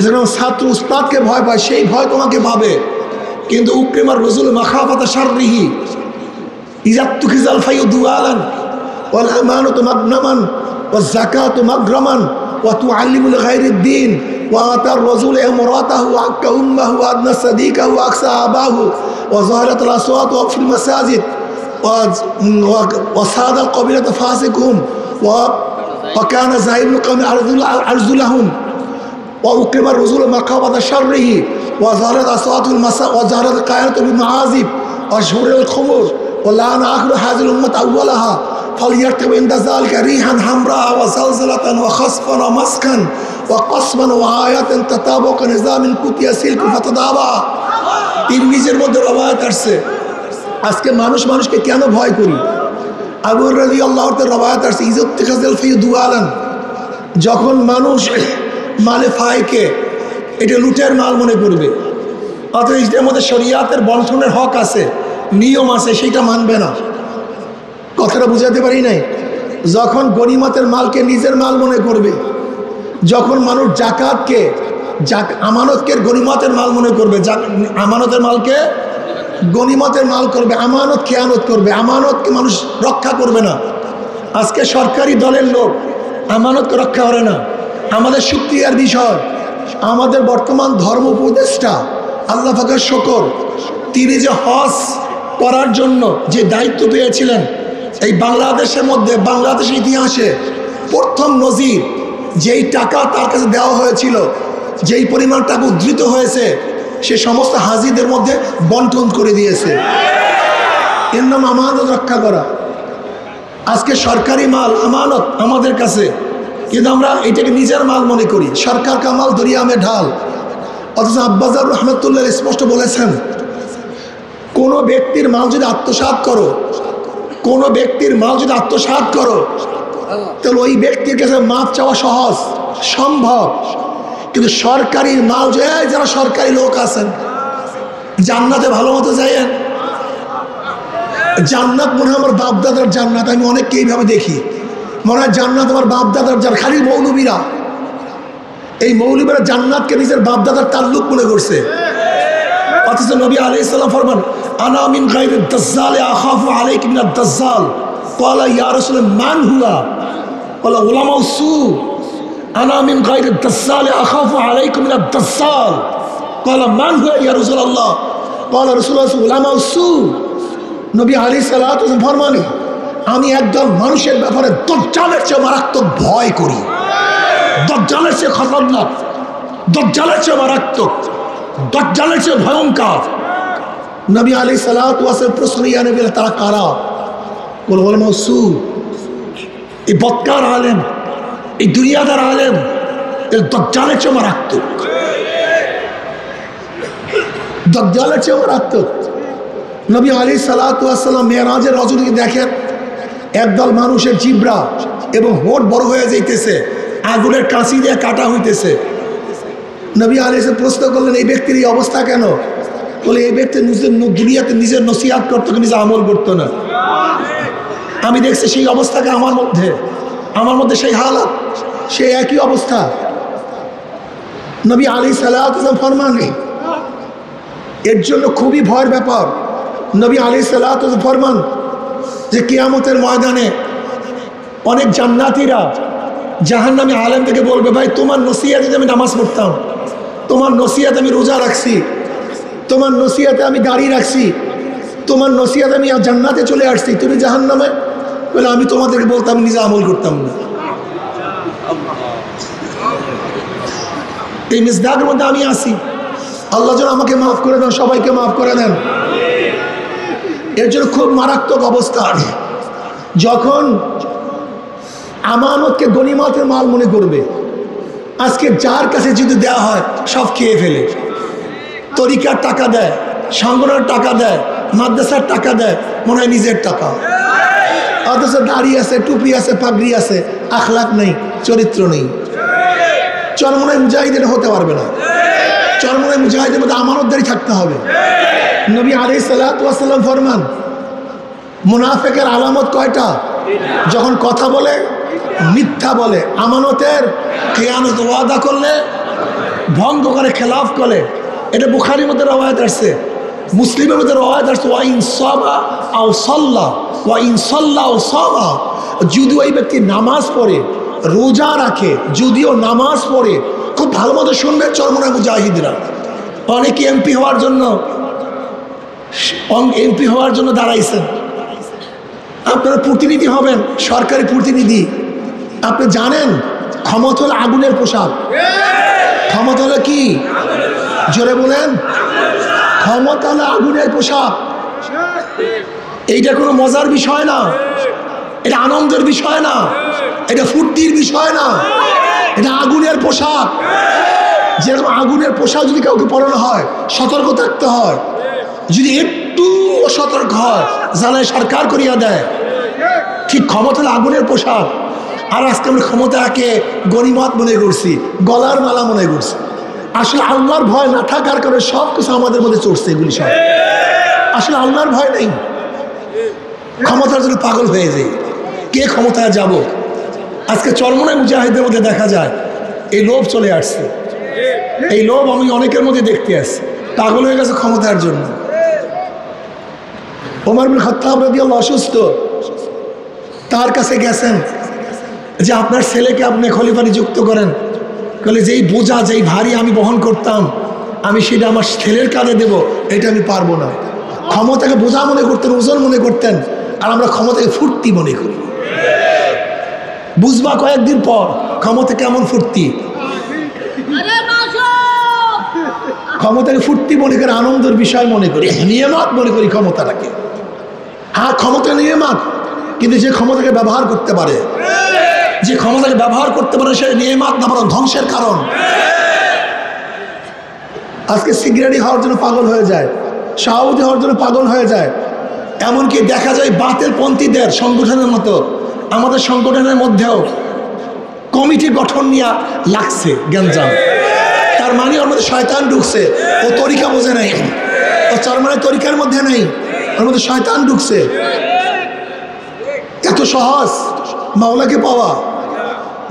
Speaker 1: যেরকম ছাত্র উস্তাদকে ভয় পায়, সেই ভয় তোমাকে পাবে। কিন্তু উকরিমার রসুল মাখাফাতা শাররিহি ইজাত্তুখিজাল ফাইউ দুআলান ওয়াল আমানাতু মাগনামান ওয়াজ যাকাতু মাগরামান ওয়া তুআল্লিমুল গায়রিদ্দিন ওয়া আতার রাসূল ইমরাতাহু ওয়া আক্কা উম্মাহু ওয়া আদনা সাদিকাহু ওয়া আকসা আবাহু ওয়া যাহারাতুল আসওয়াত ফিল মাসাজিদ ওয়া সাদাল কবিলাতা ফাসিকুহুম ওয়া কানা যাহিবুল কওমি আরজুলাহুম ওয়া উকরিমার রাসূল মাখাফাতা শাররিহি ওয়া যাহারাত আসওয়াতুল মাসা ওয়া যাহারাত কায়ানাতু বিমাআজিব ওয়া শুরুল খুমুর ولعن آخر هذه الأمة أولها فليرتب عند ذلك ريحا حمراء وزلزلة وخسفا ومسكا وقصفا وآيات تتابع نظام كتي سلك فتدابا তিরমিজির মধ্যে রওয়ায়াত আসছে আজকে মানুষকে কেন ভয় করি আবু হুরায়রা রাদিয়াল্লাহু তাআলা রওয়ায়াত আসছে ইজাত্তিখাজাল ফাইউ দুআলান যখন মানুষ মালে ফায়কে এটা লুটের মাল মনে করবে অথচ এর মধ্যে শরীয়তের বন্টনের হক আছে নিয়ম আছে সেটা মানবে না কথাটা বুঝাতে পারি নাই যখন গনিমতের মালকে নিজের মাল মনে করবে যখন মানুষ জাকাতকে আমানতকে গনিমতের মাল মনে করবে আমানতের মালকে গনিমতের মাল করবে আমানত খেয়ানত করবে আমানতকে মানুষ রক্ষা করবে না আজকে সরকারি দলের লোক আমানতকে রক্ষা করে না আমাদের শুকরিয়ার বিষয় আমাদের বর্তমান ধর্ম উপদেষ্টা আল্লাহ পাকের শুকর তিনি যে হজ করার জন্য যে দায়িত্ব পেয়েছিলেন এই বাংলাদেশের মধ্যে বাংলাদেশের ইতিহাসে প্রথম নজির যেই টাকা তার কাছে দেওয়া হয়েছিল যেই পরিমাণ টাকা উদ্ধৃত হয়েছে সে সমস্ত হাজিদের মধ্যে বন্টন করে দিয়েছে এর নাম আমানত রক্ষা করা আজকে সরকারি মাল আমানত আমাদের কাছে কিন্তু আমরা এটাকে নিজের মাল মনে করি সরকার কা মাল দরিয়া মে ঢাল অথচ আব্বাজার রহমতুল্লাহ স্পষ্ট বলেছেন কোন ব্যক্তির মাল যদি আত্মসাৎ করো কোন ব্যক্তির মাল যদি আত্মসাৎ করো তাহলে ওই ব্যক্তির কাছে মাপ চাওয়া সহজ সম্ভব কিন্তু সরকারি মাল যে যারা সরকারি লোক আছেন জান্নাতে ভালো মতো যাইয়েন জান্নাত মনে হয় আমার বাপদাদার জান্নাত আমি অনেককে এইভাবে দেখি মনে হয় জান্নাত আমার বাপদাদার জান্নাত খালি মৌলবীরা এই মৌলবীরা জান্নাতকে নিজের বাপদাদার তাল্লুক মনে করছে অথচ নবী আলাইহিস সালাম ফরমান আনা মিন গায়রিদ দাজ্জাল আখাফু আলাইকা মিনাদ দাজ্জাল ক্বালা ইয়া রাসূলুল্লাহ মান হুয়া ক্বালা উলামাউ সু আনা মিন গায়রিদ দাজ্জাল আখাফু আলাইকা মিনাদ দাজ্জাল ক্বালা মান হুয়া ইয়া রাসূলুল্লাহ ক্বালা রাসূলুল্লাহ উলামাউ সু নবী আলাইহিস সালাতু ফরমান আমি একদম মানুষের ব্যাপারে দাজ্জালের চেয়ে মারাত্মক ভয় করি দাজ্জালের চেয়ে খতরনাক দাজ্জালের চেয়ে মারাত্মক দাজ্জালের চেয়ে ভয়ঙ্কর নবী আলাইহিস সালাতু ওয়াসাল্লাম প্রশ্ন ইয়ানে বলে তারা কারা বলে বলে মাসু এই বদকার আলেম এই দুনিয়াদার আলেম এই দাজ্জালের চেয়ে মারাত্মক দাজ্জালের চেয়ে মারাত্মক নবী আলাইহিস সালাতু ওয়াসাল্লাম মেরাজের রজনীকে দেখেন একদল মানুষের জিব্রা এবং হোঁট বড় হয়ে যাইতেছে আগুনের কাঁচি দিয়ে কাটা হইতেছে নবী আলাইহিস সালাম প্রশ্ন করলেন এই ব্যক্তির এই অবস্থা কেন বলে এই ব্যক্তি নিজের দুনিয়াতে নিজের নসিহত করতো নিজে আমল করতো না আমি দেখছি সেই অবস্থাকে আমার মধ্যে সেই হালাত সেই একই অবস্থা নবী আলাইহিস সালাম ফরমান এর জন্য খুবই ভয়ের ব্যাপার নবী আলাইহিস সালাম ফরমান যে কিয়ামতের ময়দানে অনেক জান্নাতীরা জাহান্নামী আলেম থেকে বলবে ভাই তোমার নসিহতে আমি নামাজ পড়তাম তোমার নসিহতে আমি রোজা রাখছি তোমার নসিহতে আমি দাড়ি রাখছি তোমার নসিহতে আমি জান্নাতে চলে আসছি তুমি জাহান্নামে বলে আমি তোমাদেরকে বলতাম নিজে আমল করতাম না এই মিসদাকের মধ্যে আমি আসি আল্লাহ যেন আমাকে মাফ করে দেন সবাইকে মাফ করে দেন এর জন্য খুব মারাত্মক অবস্থা যখন আমানতকে গনিমতের মাল মনে করবে আজকে যার কাছে যদি দেওয়া হয় সব খেয়ে ফেলে তরিকার টাকা দেয় সংগঠনের টাকা দেয় মাদ্রাসার টাকা দেয় মনে হয় নিজের টাকা অথচ দাড়ি আছে টুপি আছে পাগড়ি আছে আখলাক নেই চরিত্র নেই চরমনায় মুজাহিদের হতে পারবে না চরমনায় মুজাহিদের মধ্যে আমানতদারি থাকতে হবে নবী আলাইহিস সালাতু ওয়াস সালাম ফরমান মুনাফিকের আলামত কয়টা যখন কথা বলে মিথ্যা বলে আমানতের খেয়ানত ওয়াদা করলে ভঙ্গ করে খেলাফ করে এটা বুখারীর মধ্যে রওয়ায়াত আসছে মুসলিমের মধ্যে রওয়ায়াত আসছে ওয়াইন সাবা আও সাল্লা, ওয়াইন সাল্লা আও সামা, যদিও এই ব্যক্তি নামাজ পড়ে, রোজা রাখে, যদিও নামাজ পড়ে, খুব ভালো মতো শুনবেন চরমোনাই মুজাহিদরা, অনেকে এমপি হওয়ার জন্য দাঁড়াইছেন। আপনারা প্রতিনিধি হবেন, সরকারি প্রতিনিধি। আপনি জানেন ক্ষমতা হলো আগুনের পোশাক। ক্ষমতা হলো কি? জোরে বলেন। ক্ষমতা হলো আগুনের পোশাক। এইটা কোনো মজার বিষয় না, এটা আনন্দের বিষয় না, এটা ফুর্তির বিষয় না, এটা আগুনের পোশাক। যেরকম আগুনের পোশাক যদি কাউকে পরানো হয় সতর্ক থাকতে হয়, যদি একটু অসতর্ক হয় জানায় সরকার করিয়া দেয়। ঠিক ক্ষমতা হলো আগুনের পোশাক। আর আজকে আমরা ক্ষমতাকে গনিমত মনে করছি, গলার মালা মনে করছি। আসলে আল্লাহর ভয় না থাকার কারণে সব কিছু আমাদের মধ্যে চড়ছে। এগুলি সব আসলে আল্লাহর ভয় নেই, ক্ষমতার জন্য পাগল হয়ে যায়। কে ক্ষমতায় যাব? আজকে চরমোনাই মুজাহিদদের মধ্যে দেখা যায় এই লোভ চলে আসছে। এই লোভ আমি অনেকের মধ্যে দেখতে আসছি, পাগল হয়ে গেছে ক্ষমতার জন্য। ওমর বিন খাত্তাব রাদিয়াল্লাহু অসুস্থ, তার কাছে গেছেন যে আপনার ছেলেকে আপনি খলিফা নিযুক্ত করেন। বলে যেই বোঝা, যেই ভারী আমি বহন করতাম, আমি সেটা আমার ছেলের কাঁধে দেব, এটা আমি পারবো না। ক্ষমতাকে বোঝা মনে করতেন, ওজন মনে করতেন, আর আমরা ক্ষমতাকে ফুর্তি মনে করি। বুঝবা কয়েকদিন পর ক্ষমতা কেমন ফুর্তি। ক্ষমতাকে ফুর্তি মনে করে, আনন্দের বিষয় মনে করি, নিয়ামত মনে করি ক্ষমতাটাকে। হ্যাঁ, ক্ষমতা নিয়ামত, কিন্তু যে ক্ষমতাকে ব্যবহার করতে পারে, যে ক্ষমতাকে ব্যবহার করতে পারে সে নিয়ামত না বরং ধ্বংসের কারণ। আজকে সিগারেটি হওয়ার জন্য পাগল হয়ে যায়, সভাপতি হওয়ার জন্য পাগল হয়ে যায়। এমনকি দেখা যায় বাতিলপন্থীদের সংগঠনের মতো আমাদের সংগঠনের মধ্যেও কমিটি গঠন নিয়ে লাগছে গ্যাঞ্জাম। তার মানে ওর মধ্যে শয়তান ঢুকছে, ও তরিকা বোঝে নাই, ও চরমোনাই তরিকার মধ্যে নেই, ওর মধ্যে শয়তান ঢুকছে। এত সহজ মাওলাকে পাওয়া,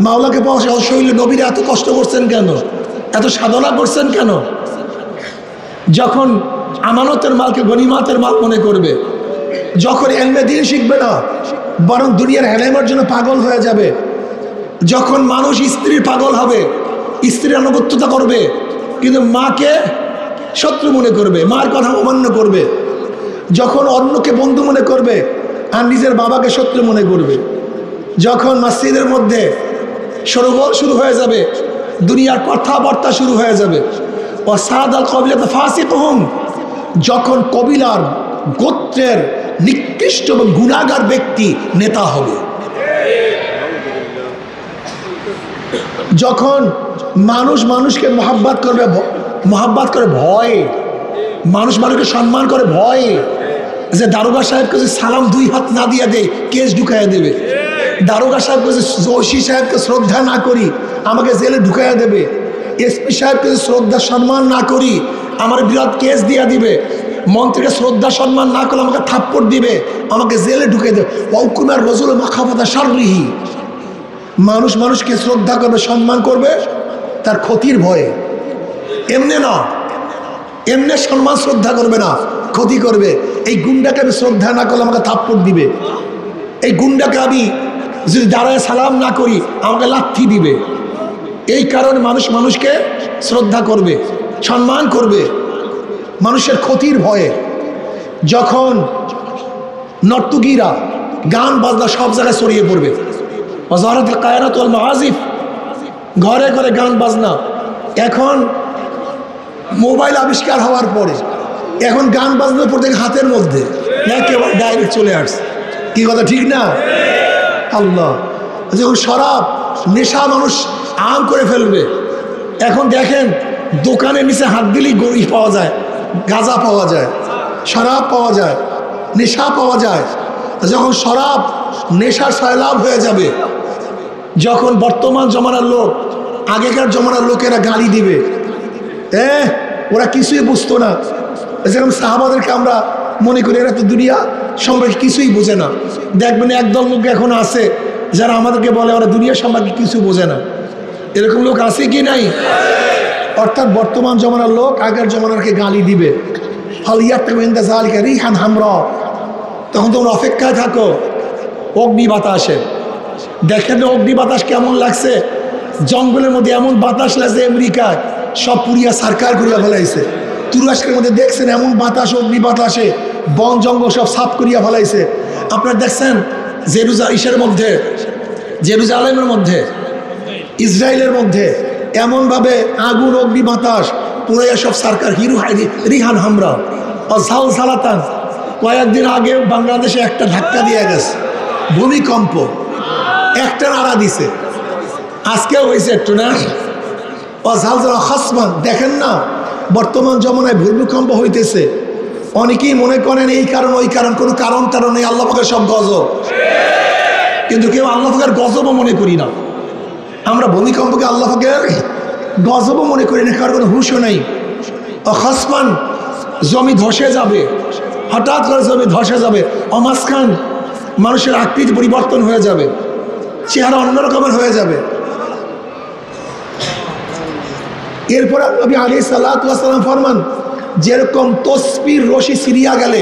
Speaker 1: মাওলাকে পাওয়া সহজ হইলে নবীরা এত কষ্ট করছেন কেন, এত সাধনা করছেন কেন? যখন আমানতের মালকে গনিমতের মাল মনে করবে, যখন এলমে দিন শিখবে না বরং দুনিয়ার হেলেমের জন্য পাগল হয়ে যাবে, যখন মানুষ স্ত্রীর পাগল হবে, স্ত্রীর আনুগত্যতা করবে কিন্তু মাকে শত্রু মনে করবে, মার কথা অমান্য করবে, যখন অন্যকে বন্ধু মনে করবে আর নিজের বাবাকে শত্রু মনে করবে, যখন মসজিদের মধ্যে সরগোল শুরু হয়ে যাবে, দুনিয়ার কথাবার্তা শুরু হয়ে যাবে, ও সাদ আল কবিলাত ফাসিকহুম, যখন কবিলার গোত্রের নিকৃষ্ট এবং গুনাহগার ব্যক্তি নেতা হবে, যখন মানুষ মানুষকে মহাব্বত করে ভয়ে, মানুষ মানুষকে সম্মান করে ভয়ে, যে দারোগা সাহেবকে যদি সালাম 2 হাত না দিয়ে দেয় কেস ঢুকাইয়া দেবে, দারোগা সাহেবকে যদি ওসি সাহেবকে শ্রদ্ধা না করি আমাকে জেলে ঢুকাইয়া দেবে, এসপি সাহেবকে যদি শ্রদ্ধা সম্মান না করি আমার বিরাট কেস দিয়া দিবে, মন্ত্রীকে শ্রদ্ধা সম্মান না করলে আমাকে থাপ্পড় দিবে, আমাকে জেলে ঢুকে দেবে। ওয়াকুমার রজুল মাখাফাতা শাররিহি, মানুষ মানুষকে শ্রদ্ধা করবে, সম্মান করবে তার ক্ষতির ভয়ে, এমনি না, এমনি সম্মান শ্রদ্ধা করবে না, ক্ষতি করবে। এই গুন্ডাকে আমি শ্রদ্ধা না করলে আমাকে থাপ্পড় দিবে, এই গুন্ডাকে আমি যদি দাঁড়ায় সালাম না করি আমাকে লাথি দিবে। এই কারণে মানুষ মানুষকে শ্রদ্ধা করবে, সম্মান করবে, মানুষের ক্ষতির ভয়ে। যখন নর্তকীরা গান বাজনা সব জায়গায় ছড়িয়ে পড়বে, কায়নাত ওয়াল মাআজিফ, ঘরে ঘরে গান বাজনা। এখন মোবাইল আবিষ্কার হওয়ার পরে এখন গান বাজনার পর থেকে হাতের মধ্যে একেবারে ডাইরেক্ট চলে আসছে। কি কথা ঠিক না? আল্লাহ, যখন শরাব নেশা মানুষ আম করে ফেলবে, এখন দেখেন দোকানের নিচে হাত দিলেই গড়ি পাওয়া যায়, গাঁজা পাওয়া যায়, শরাব পাওয়া যায়, নেশা পাওয়া যায়। যখন শরাব নেশার সয়লাভ হয়ে যাবে, যখন বর্তমান জমানার লোক আগেকার জমানার লোকেরা গালি দিবে, ওরা কিছুই বুঝতো না, যেরকম সাহাবাদেরকে আমরা মনে করি এরা তো দুনিয়া সম্পর্কে কিছুই বোঝে না। দেখবেন একদল লোক এখন আছে যারা আমাদেরকে বলে ওরা দুনিয়া সম্পর্কে কিছু বোঝে না। এরকম লোক আছে কি নাই? অর্থাৎ বর্তমান জমানার লোক আগের জমানারকে গালি দিবে, রিহান হামরা, তখন তোমরা অপেক্ষায় থাকো অগ্নি বাতাসে। দেখেন অগ্নি বাতাস কেমন লাগছে, জঙ্গলের মধ্যে এমন বাতাস লাগছে, আমেরিকায় সব পুরিয়া সরকার করিয়া ফেলাইছে। তুরস্কের মধ্যে দেখছেন এমন বাতাস, অগ্নি বাতাসে বন জঙ্গল সব সাফ করিয়া ফেলাইছে। আপনারা দেখছেন জেরুজালেমের মধ্যে ইসরায়েলের মধ্যে এমনভাবে আগুন অগ্নি বাতাস পুরাইয়া সব সরকার রিহান হামরা ঝাল ঝালাতান। কয়েকদিন আগে বাংলাদেশে একটা ধাক্কা দিয়ে গেছে, ভূমিকম্প, একটা নাড়া দিছে। আজকেও হয়েছে একটু না, ঝাল ঝালা হাসমান। দেখেন না বর্তমান জমানায় ভূমিকম্প হইতেছে, অনেকেই মনে করেন এই কারণ ওই কারণ, কোনো কারণ টারণ নেই, আল্লাহ পাকের সব গজব। কিন্তু কেউ আল্লাহ পাকের গজবও মনে করি না। আমরা ভূমিকম্পকে আল্লাহ পাকের গজবও মনে করি না, কারণ কোনো হুঁশও নেই। হাসমান, জমি ধসে যাবে, হঠাৎ করে জমি ধসে যাবে। অমাসখান, মানুষের আকৃতি পরিবর্তন হয়ে যাবে, চেহারা অন্যরকমের হয়ে যাবে। এরপর নবী আলাইহিস সালাতু ওয়াস সালাম ফরমান, যেরকম তসবির রশি ছিঁড়িয়া গেলে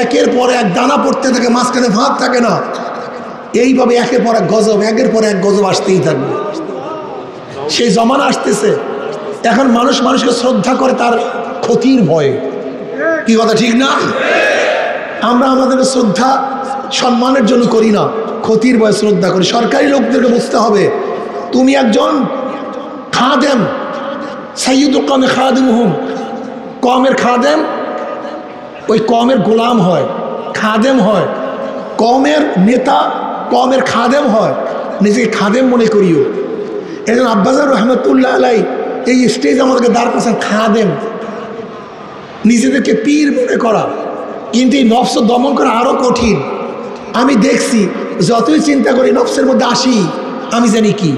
Speaker 1: একের পর এক দানা পড়তে থাকে, মাঝখানে ফাঁক থাকে না, এইভাবে একের পর এক গজব আসতেই থাকবে। সেই জমানা আসতেছে। এখন মানুষকে শ্রদ্ধা করে তার ক্ষতির ভয়ে। কি কথা ঠিক না? আমরা আমাদের শ্রদ্ধা সম্মানের জন্য করি না, ক্ষতির ভয়ে শ্রদ্ধা করি। সরকারি লোকদেরকে বুঝতে হবে, তুমি একজন খাদেম, সাইয়্যিদুল কওমি খাদিমুহুম, কওমের খাদেম, ওই কওমের গোলাম হয়, খাদেম হয়। কওমের নেতা কওমের খাদেম হয়, নিজেকে খাদেম মনে করিও। একজন আব্বাজার রহমতুল্লাহ আলাই এই স্টেজ আমাদেরকে দাঁড় করেছেন খাদেম, নিজেদেরকে পীর মনে করা। কিন্তু এই নফস দমন করা আরও কঠিন। আমি দেখছি যতই চিন্তা করি নফসের মধ্যে আসি, আমি জানি কি।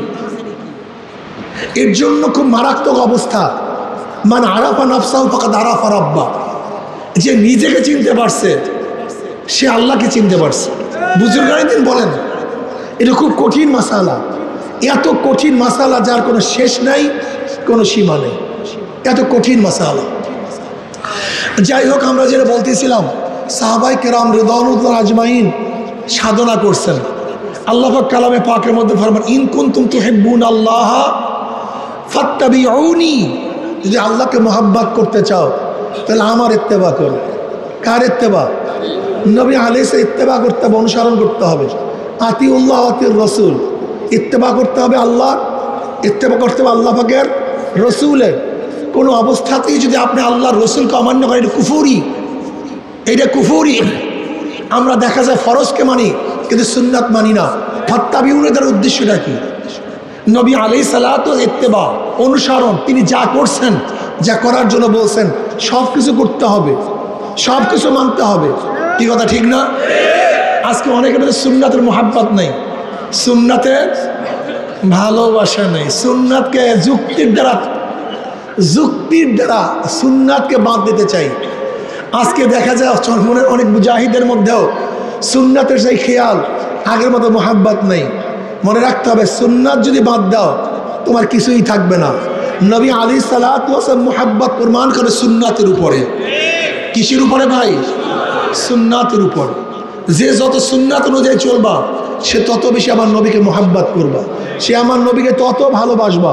Speaker 1: এর জন্য খুব মারাত্মক অবস্থা। মান আরাফা নফসাহু ফাকাদ আরাফা রাব্বা, যে নিজেকে চিনতে পারছে সে আল্লাহকে চিনতে পারছে। বুজুর্গানি দিন বলেন, এটা খুব কঠিন মাসালা, এত কঠিন মাসালা যার কোনো শেষ নাই, কোনো সীমা নেই, এত কঠিন মাসালা। যাই হোক, আমরা যেটা বলতেছিলাম, সাহাবায়ে কেরাম রিদওয়ানুল্লাহ আজমাইন সাধনা করছেন। আল্লাহ পাক কালামে পাকের মধ্যে ফরমান, ইন কুনতুম তুহিব্বুনাল্লাহ ফাত্তাবিউনি, যদি আল্লাহকে মহব্বত করতে চাও তাহলে আমার ইত্তেবা করো। কার ইত্তেবা? নবী আলাইহিস ইত্তেবা করতে হবে, অনুসরণ করতে হবে। আতিউল্লাহ আতিউর রসুল, ইত্তেবা করতে হবে আল্লাহ, ইত্তেবা করতে হবে আল্লাহ পাকের রসুলের। কোনো অবস্থাতেই যদি আপনি আল্লাহর রসুলকে অমান্য করেন, এটা কুফরি, এটা কুফরি। আমরা দেখা যায় ফরজকে মানি কিন্তু সুন্নাত মানি না। ফাত্তাবিউনের উদ্দেশ্যটা কি? নবী আলাইহিস সালাতু ইত্তেবা, অনুসরণ। তিনি যা করছেন, যা করার জন্য বলছেন, সব কিছু করতে হবে, সব কিছু মানতে হবে। কি কথা ঠিক না? আজকে অনেকের সুন্নাতের মোহাব্বত নেই, সুন্নাতের ভালোবাসা নেই। সুন্নাতকে যুক্তির দ্বারা সুন্নাতকে বাদ দিতে চাই। আজকে দেখা যায় অনেক মুজাহিদের মধ্যেও সুন্নাতের সেই খেয়াল, আগের মতো মোহাব্বত নেই। মনে রাখতে হবে, সুন্নাত যদি বাদ দাও তোমার কিছুই থাকবে না। নবী আলাইহিস সালাতু ওয়াস সালাম মোহাব্বত প্রমাণ করে সুন্নাতের উপরে। কিসের উপরে ভাই? সুন্নাতের উপর। যে যত সুন্নাত অনুযায়ী চলবা, সে তত বেশি আমার নবীকে মোহাব্বত করবা, সে আমার নবীকে তত ভালোবাসবা।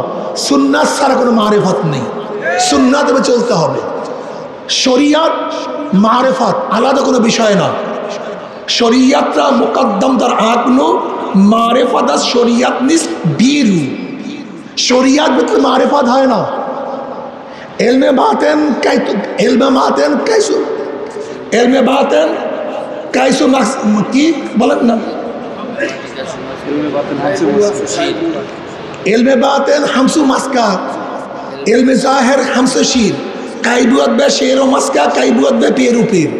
Speaker 1: সুন্নাত ছাড়া কোনো মারেফত নেই, সুন্নাত এভাবে চলতে হবে। শরিয়াত মারেফত আলাদা কোনো বিষয় না। শরিয়াতটা মুকদ্দম তার আগনো, মারেফত আর শরিয়াত নিস বীরু। শরিয়াত ভিতরে মারেফত হয় না। এলমে বাতেন কাইসু কি বলেন না, এলমে বাতেন হামসু মাসকা, এলমে জাহের হামসু শির, কাইবুয়াত বে শের ও মাসকা, কাইবুয়াত বে পেরু পীর।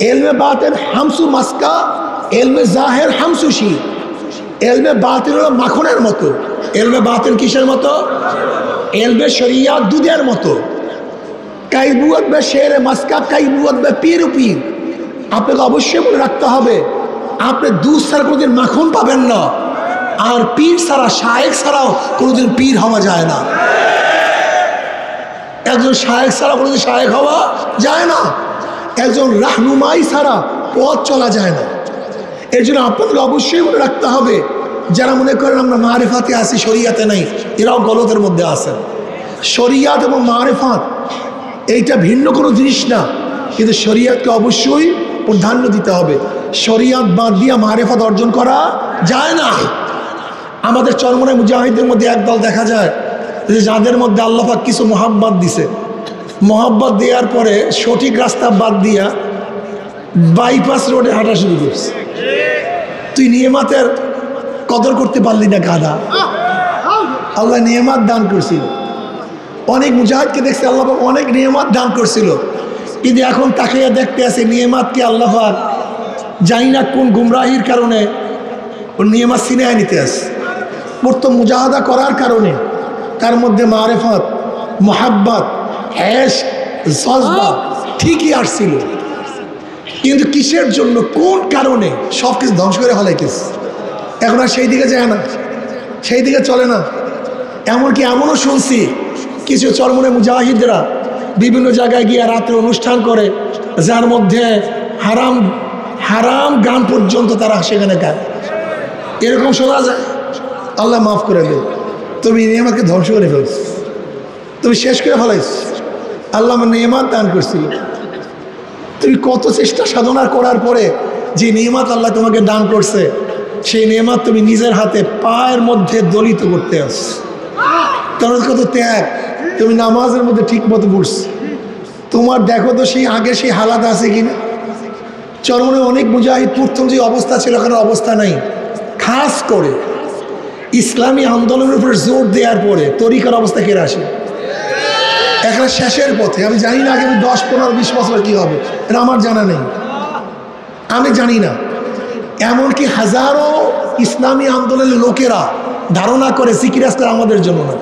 Speaker 1: এলমে বাতেন হামসু মাসকা, এলমে জাহের হামসু শির। এলমে বাতেন হলো মাখনের মতো। এলমে বাতেন কিসের মতো? এলমে শরিয়াত দুধের মতো। কাইবুয়াত বে শের মাসকা, কাইবুয়াত বে পেরু পীর। আপনাকে অবশ্যই মনে রাখতে হবে, আপনি দুধ ছাড়া কোনোদিন মাখন পাবেন না, আর পীর ছাড়া, শায়েখ ছাড়াও কোনোদিন পীর হওয়া যায় না। একজন শায়েখ ছাড়া কোনো শায়েখ হওয়া যায় না, একজন রাহনুমাই ছাড়া পথ চলা যায় না। এর জন্য আপনাদের অবশ্যই মনে রাখতে হবে, যারা মনে করেন আমরা মারেফাতে আছি শরিয়াতে নাই, এরাও গলতের মধ্যে আছেন। শরিয়াত এবং মারেফাত এইটা ভিন্ন কোনো জিনিস না, কিন্তু শরিয়াতকে অবশ্যই প্রাধান্য দিতে হবে। শরিয়াত বাদ দিয়া মারেফাত অর্জন করা যায় না। আমাদের চরমনায় মুজাহিদদের মধ্যে একদল দেখা যায় যে যাদের মধ্যে আল্লাহ পাক কিছু মোহাব্বত দিছে, মোহাব্বত দেওয়ার পরে সঠিক রাস্তা বাদ দিয়া বাইপাস রোডে হাঁটা শুরু করছে। তুই নিয়ামতের কদর করতে পারলি না গাধা। আল্লাহ নিয়ামত দান করছিল, অনেক মুজাহিদকে দেখছে আল্লাহ পাক অনেক নিয়ামত দান করছিল, কিন্তু এখন তাকে দেখতে আছে নিয়ামতকে আল্লাহ পাক জানি না কোন গুমরাহির কারণে ওর নিয়ামত ছিনিয়ে নিতে আসে। প্রথম মুজাহাদা করার কারণে তার মধ্যে মারেফত, মোহাব্বত, হ্যাশ, জজবা ঠিকই আসছিল, কিন্তু কিসের জন্য কোন কারণে সব কিছু ধ্বংস করে ফেলাইতেছে। এখন আর সেই দিকে যায় না, সেই দিকে চলে না। এমনকি এমনও শুনছি কিছু চরমনে মুজাহিদরা বিভিন্ন জায়গায় গিয়ে রাত্রে অনুষ্ঠান করে, যার মধ্যে হারাম হারাম গান পর্যন্ত তারা সেখানে গায়। এরকম শোনা যায়। আল্লাহ মাফ করে দেবে। তুমি নিয়ামতকে ধ্বংস করে ফেলছ, তুমি শেষ করে ফেলাইছ। আল্লাহ আমার নিয়ামত দান করছিল, তুমি কত চেষ্টা সাধনা করার পরে যে নিয়ামত আল্লাহ তোমাকে দান করছে, সেই নিয়ামত তুমি নিজের হাতে পায়ের মধ্যে দলিত করতে আস। তোমার কত ত্যাগ, তুমি নামাজের মধ্যে ঠিক মতো পড়ছ। তোমার দেখো তো সেই আগে সেই হালাত আছে কিনা। চরমনে অনেক মুজাহিদ প্রথম যে অবস্থা ছিল ওখানে অবস্থা নাই। খাস করে ইসলামী আন্দোলনের উপরে জোর দেওয়ার পরে তরিকার অবস্থা কেড়ে আসে। এখানে শেষের পথে। আমি জানি না আগামী 10, 15, 20 বছর কী হবে, এটা আমার জানা নেই, আমি জানি না। এমনকি হাজারো ইসলামী আন্দোলনের লোকেরা ধারণা করে জিকির আজকাল আমাদের জন্য না।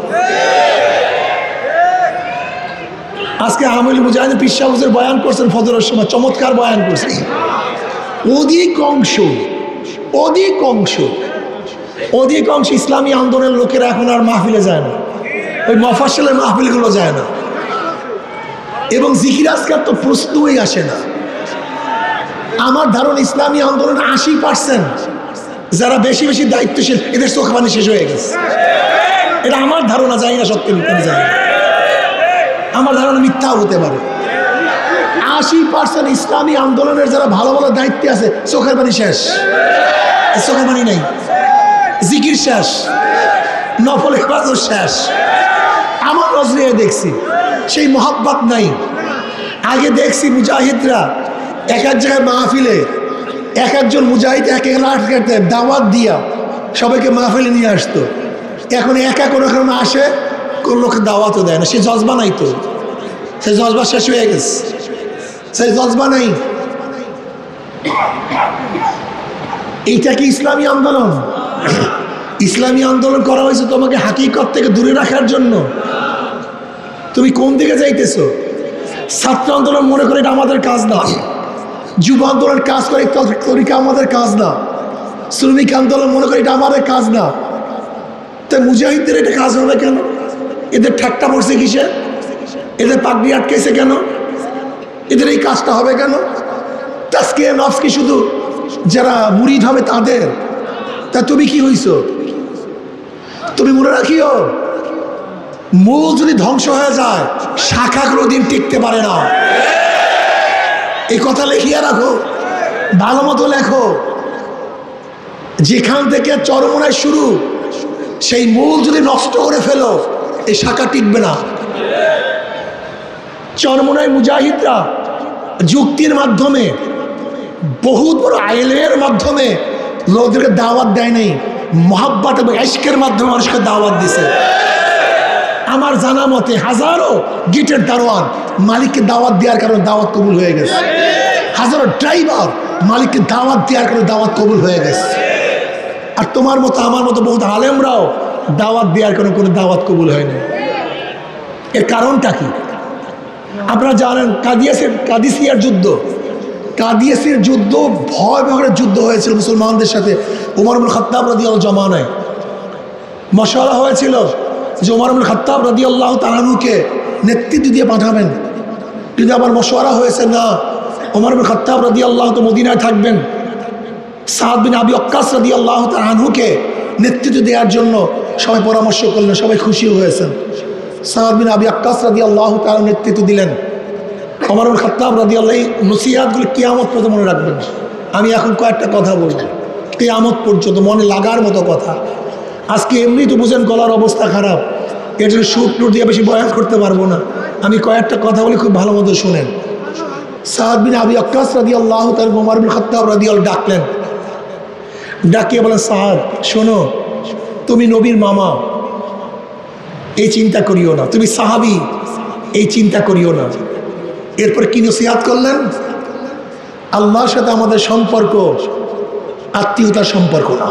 Speaker 1: আজকে আমিল মুজাহিদ পীর সাহেব হুজুর বয়ান করছেন ফজরের সময়, চমৎকার বয়ান করছেন। অধিকাংশ ইসলামী আন্দোলনের লোকেরা এখন আর মাহফিলে যায় না, ওই মফাসলের মাহফিলগুলো যায় না, এবং জিকির আজকাল তো প্রশ্নই আসে না। আমার ধারণা ইসলামী আন্দোলন 80% যারা বেশি বেশি দায়িত্বশীল, এদের চোখ পানি শেষ হয়ে গেছে। এটা আমার ধারণা, জানি না সত্যি মিথ্যা জানি না, আমার ধারণা মিথ্যাও হতে পারে। 80% ইসলামী আন্দোলনের যারা ভালো ভালো দায়িত্বে আছে, চোখের পানি শেষ, চোখের পানি নেই, জিকির শেষ, নফল ইবাদত শেষ। আমার নজরে দেখছি সেই মোহাব্বত নাই। আগে দেখছি মুজাহিদরা এক এক জায়গায় মাহফিলে এক একজন মুজাহিদ এক এক দাওয়াত দিয়া সবাইকে মাহফিলে নিয়ে আসতো। এখন একা কোনো কারণে আসে, কোন লোকের দাওয়াতও দেয় না। সে জজবা নাই, তো সে জজবা শেষ হয়ে গেছে, সেই জজবা নাই। এইটা কি ইসলামী আন্দোলন? ইসলামী আন্দোলন করা হয়েছে তোমাকে হাকিকত থেকে দূরে রাখার জন্য। তুমি কোন দিকে যাইতেছো? ছাত্র আন্দোলন মনে করে এটা আমাদের কাজ না, যুব আন্দোলন কাজ করে তরিকা আমাদের কাজ না, শ্রমিক আন্দোলন মনে করে এটা আমাদের কাজ না। তাই মুজাহিদদের এটা কাজ হবে কেন? এদের ঠাট্টা পড়ছে কিসে? এদের পাগড়ি আটকেছে কেন? এদের এই কাজটা হবে কেন? তাজকিয়া নফস কি শুধু যারা মুরিদ হবে তাদের? তা তুমি কি হইছো? তুমি মনে রাখিও, মূল যদি ধ্বংস হয়ে যায়, শাখা কোনোদিন টিকতে পারে না। এই কথা লিখিয়ে রাখো, ভালো মতো লেখো। যেখান থেকে চরমনায় শুরু, সেই মূল যদি নষ্ট করে ফেলো, এই শাখা টিকবে না। চরমনায় মুজাহিদরা যুক্তির মাধ্যমে, বহুত বড় আইলের মাধ্যমে লোকদেরকে দাওয়াত দেয় নাই, মোহাব্বত এবং ইশকের মাধ্যমে মানুষকে দাওয়াত দিছে। আমার জানা মতে হাজারো গিটের দারোয়ান মালিককে দাওয়াত দেওয়ার কারণে দাওয়াত কবুল হয়ে গেছে। হাজারো ড্রাইভার মালিককে দাওয়াত দেওয়ার কারণে দাওয়াত কবুল হয়ে গেছে। আর তোমার মতো আমার মতো বহুত আলেমরাও দাওয়াত দেওয়ার কারণে কোনো দাওয়াত কবুল হয়নি। এর কারণটা কি? আপনারা জানেন কাদিসিয়ার যুদ্ধ, কাদিসিয়ার যুদ্ধ ভয়াবহ যুদ্ধ হয়েছিল মুসলমানদের সাথে। ওমর ইবনে খাত্তাব রাদিয়াল্লাহু জমানায় মশওয়ারা হয়েছিল যে ওমর ইবনে খাত্তাব রাদিয়াল্লাহু তাআলা আনহুকে নেতৃত্ব দিয়ে পাঠাবেন। কিন্তু আমার মশওয়ারা হয়েছে না, ওমর ইবনে খাত্তাব রাদিয়াল্লাহু তো মদিনায় থাকবেন, সাদ বিন আবি ওয়াক্কাস রাদিয়াল্লাহু তাআলা আনহুকে নেতৃত্ব দেওয়ার জন্য সবাই পরামর্শ করলেন, সবাই খুশি হয়েছেন। সাদ বিন আবি ওয়াক্কাস রাদিয়াল্লাহু তাআলা নেতৃত্ব দিলেন। ওমর ইবনে খাত্তাব রাদিয়াল্লাহু নসিহতগুলো কিয়ামত পর্যন্ত মনে রাখবেন। আমি এখন কয়েকটা কথা বলবো, কিয়ামত পর্যন্ত মনে লাগার মতো কথা। আজকে এমনি তো বুঝেন গলার অবস্থা খারাপ, এর জন্য সুর টুর দিয়ে বেশি বয়ান করতে পারবো না। আমি কয়েকটা কথা বলি, খুব ভালো মতো শোনেন। সাদ বিন আবি ওয়াক্কাস রাদিয়াল্লাহু তাআলা ওমর ইবনে খাত্তাব রাদিয়াল্লাহু ডাকলেন, ডাকিয়ে বলেন, সাদ শোনো, তুমি নবীর মামা, এই চিন্তা করিও না। তুমি সাহাবী, এই চিন্তা করিও না। এরপর কি নসিহত করলেন? আল্লাহর সাথে আমাদের সম্পর্ক আত্মীয়তার সম্পর্ক না,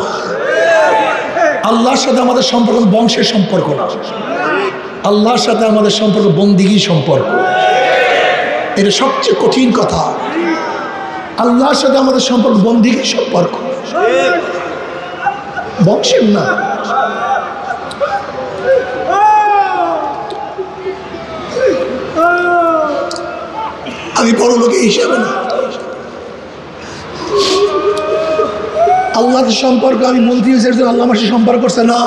Speaker 1: আল্লাহর সাথে আমাদের সম্পর্ক বংশের সম্পর্ক না, আল্লাহর সাথে আমাদের সম্পর্ক বন্দিগির সম্পর্ক। এটা সবচেয়ে কঠিন কথা। আল্লাহর সাথে আমাদের সম্পর্ক বন্দিগির সম্পর্ক, বংশের না। আমি বড় লোকের হিসাবে না, আল্লাহর সম্পর্ক। আমি মন্ত্রী হয়েছে এর জন্য আল্লাহ আমার সাথে সম্পর্ক করছে না,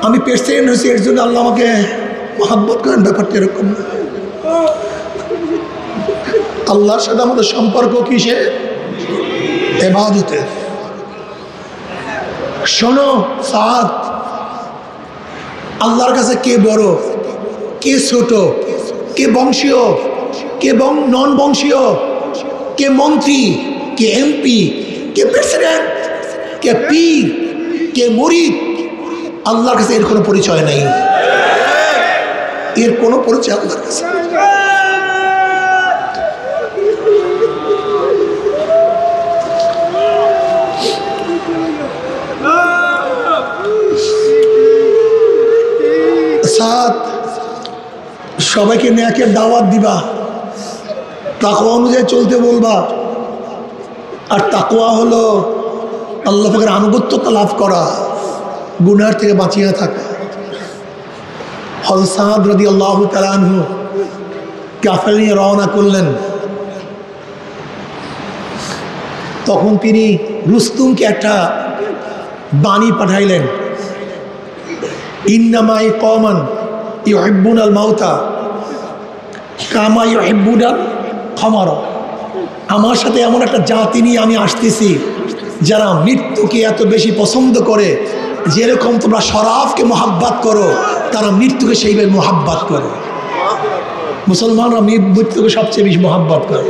Speaker 1: আমি প্রেসিডেন্ট হয়েছি এর জন্য আল্লাহ আমাকে মহাব্বত করেন, ব্যাপারটা এরকম না। আল্লাহর সাথে আমাদের সম্পর্ক কিসে? ইবাদতে। শোনো সাদ, আল্লাহর কাছে কে বড়, কে ছোট, কে বংশীয়, কে নন বংশীয়, কে মন্ত্রী, কে এমপি, কে প্রেসিডেন্ট, কে পীর, কে মুরিদ, আল্লাহর কাছে এর কোনো পরিচয় নাই। এর কোনো পরিচয় আল্লাহর কাছে। সাত, সবাইকে নেকের দাওয়াত দিবা, তাকওয়া অনুযায়ী চলতে বলবা। আর তাকওয়া হলো আল্লাহ পাকের আনুগত্যতা লাভ করা, গুনার থেকে বাঁচিয়ে থাকা। হযরত সাদ রাদিয়াল্লাহু তাআলা আনহু কাফের নিয়ে রওনা করলেন। তখন তিনি রুস্তুমকে একটা বাণী পাঠাইলেন, ইন্নামাই কওমান ইউহিব্বুনাল মাউতা কামা ইউহিব্বুনাল খামারা। আমার সাথে এমন একটা জাতি নিয়ে আমি আসতেছি যারা মৃত্যুকে এত বেশি পছন্দ করে, যেরকম তোমরা শরাবকে মোহাব্বত করো, তারা মৃত্যুকে সেইভাবে মোহাব্বত করে। মুসলমানরা মৃত্যুকে সবচেয়ে বেশি মোহাব্বত করে।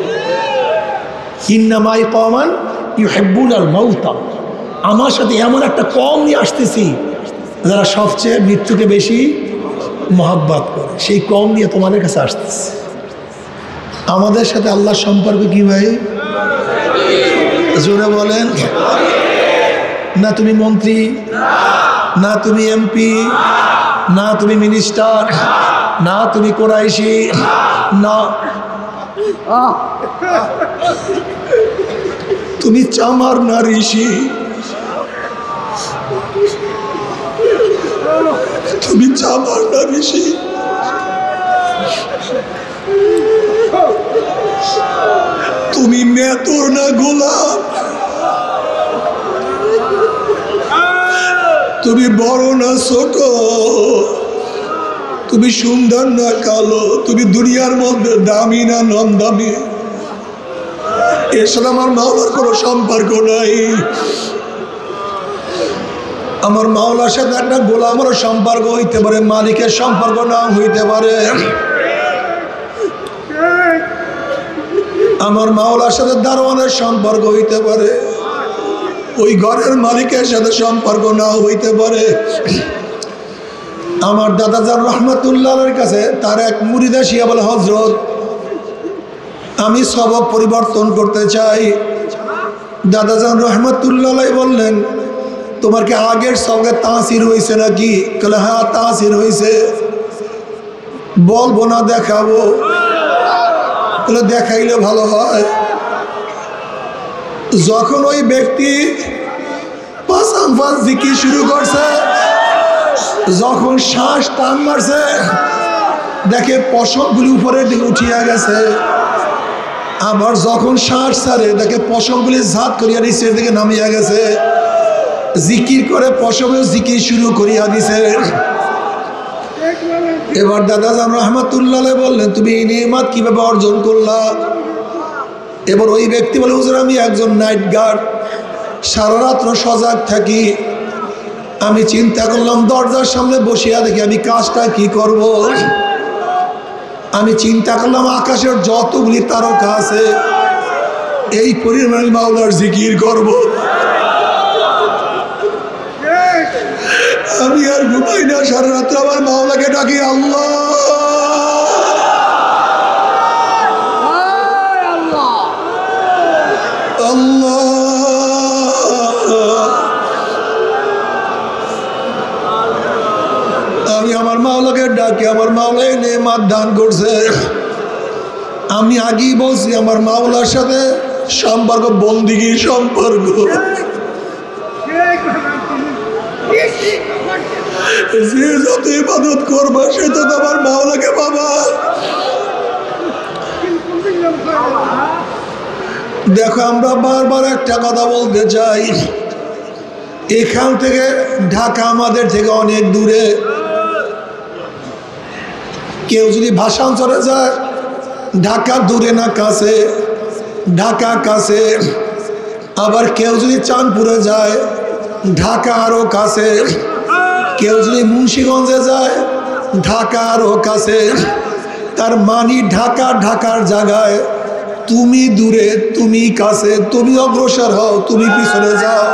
Speaker 1: ইন্নামাই কওমান ইউহিব্বুনাল মাউতা, আমার সাথে এমন একটা কম নিয়ে আসতেছি যারা সবচেয়ে মৃত্যুকে বেশি মোহাব্বত করে, সেই কম নিয়ে তোমাদের কাছে আসতেছে। আমাদের সাথে আল্লাহর সম্পর্ক কি ভাই? জোরে বলেন। না তুমি মন্ত্রী, না তুমি এমপি, না তুমি মিনিস্টার, না তুমি কোরাইশি, না তুমি চামার না ঋষি, তুমি চামার না ঋষি, তুমি মেতর না গোলাম, তুমি বড় না ছোট, তুমি সুন্দর না কালো, তুমি দুনিয়ার মধ্যে দামি না নন দামি, এর সাথে আমার মাওলার কোনো সম্পর্ক নাই। আমার মাওলার সাথে একটা গোলামের সম্পর্ক হইতে পারে, মালিকের সম্পর্ক না হইতে পারে। আমার মাওলার সাথে দারোয়ানের সম্পর্ক হইতে পারে, ওই ঘরের মালিকের সাথে সম্পর্ক না হইতে পারে। আমার দাদাজান রহমতুল্লাহর কাছে তার এক মুরিদ আসিয়া বলে, হযরত আমি সবক পরিবর্তন করতে চাই। দাদাজান রহমতুল্লাহ বললেন, তোমার কি আগের সবকে তাসির হয়েছে নাকি? বলে হ্যাঁ তাসির হয়েছে। বলবো না দেখাবো? বলে দেখাইলে ভালো হয়। যখন ওই ব্যক্তি জিকির শুরু করছে, যখন শ্বাস টান মারছে, দেখে পশমগুলি উপরের দিকে উঠিয়া গেছে। আবার যখন শ্বাস ছাড়ে দেখে পশমগুলি ঝাঁত করিয়া নিচের দিকে নামিয়া গেছে। জিকির করে পশমেও জিকির শুরু করিয়া দিছে। এবার দাদাজান রহমাতুল্লাহ বললেন, তুমি এই নেয়ামত কিভাবে অর্জন করলা? এবার ওই ব্যক্তি বলে, হুজুর আমি একজন নাইট গার্ড, সারা রাত্র সজাগ থাকি। আমি চিন্তা করলাম দরজার সামনে বসিয়া দেখি আমি কাজটা কি করব। আমি চিন্তা করলাম আকাশের যতগুলি তারকা আছে এই পরিমাণ মাওলার জিকির করব। আমি আর ঘুমাই না, সারা রাত্র আমার মাওলাকে ডাকি, আল্লাহ আল্লাহ। আমি আমার মাওলাকে ডাকি, আমার মাওলাই নেয়ামত দান করছে। আমি আগেই বলছি আমার মাওলার সাথে সম্পর্ক বন্দিগির সম্পর্ক। যে যত ইবাদত করবা সে তো আমার মাওলাকে পাবা। দেখো আমরা বারবার একটা কথা বলতে চাই, এখান থেকে ঢাকা আমাদের থেকে অনেক দূরে। কেউ যদি ভাষান্তরে যায় ঢাকা দূরে না কাছে, ঢাকা কাছে। আবার কেউ যদি চাঁদপুরে যায় ঢাকা আরো কাছে। কেউ যদি মুন্সিগঞ্জে যায় ঢাকা আরো কাছে। তার মানে ঢাকা ঢাকার জায়গায়, তুমি দূরে তুমি কাছে, তুমি অগ্রসর হও তুমি পিছনে যাও।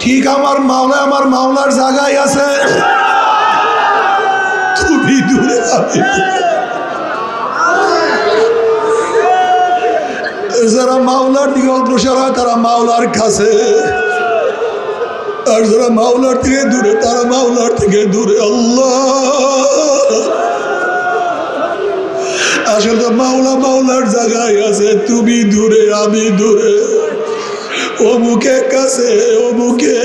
Speaker 1: ঠিক আমার মাওলা আমার মাওলার জায়গায় আছে, তুমি দূরে আমি দূরে। যারা মাওলার দিকে অগ্রসর হয় তারা মাওলার কাছে, আর যারা মাওলার থেকে দূরে তারা মাওলার থেকে দূরে। আল্লাহ আসলে মাওলা মাওলার জায়গায় আছে, তুমি দূরে আমি দূরে, অমুকে কাছে অমুকে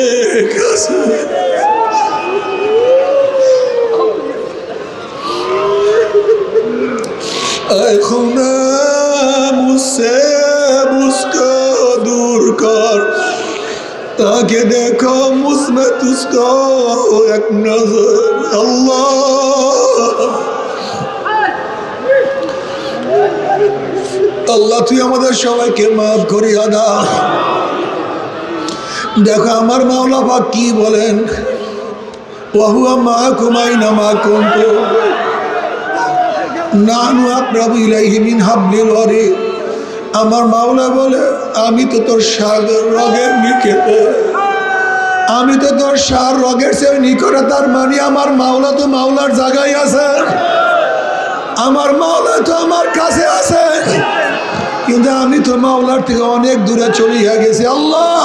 Speaker 1: কাছে। खुदा मुझसे मुझको दूर कर ताकि देखो मुझमें तुझको एक नजर। अल्लाह আল্লাহ তুই আমাদের সবাইকে মাফ করিয়া দাও। দেখো আমার মাওলা পাক কি বলেন, ওয়াহুয়া মাআকুম আইনামা কুনতুম নাহনু আকরাবু ইলাইহি মিন হাবলিল ওয়ারিদ। আমার মাওলা বলে আমি তো তোর সাগর রগের নিকটে, আমি তো তোর সার রগের চেয়ে নিকটে। তার মানে আমার মাওলা তো মাওলার জায়গায় আছে, আমার মাওলা তো আমার কাছে আছে, কিন্তু আমি তো মাওলার থেকে অনেক দূরে চলিয়া গেছি। আল্লাহ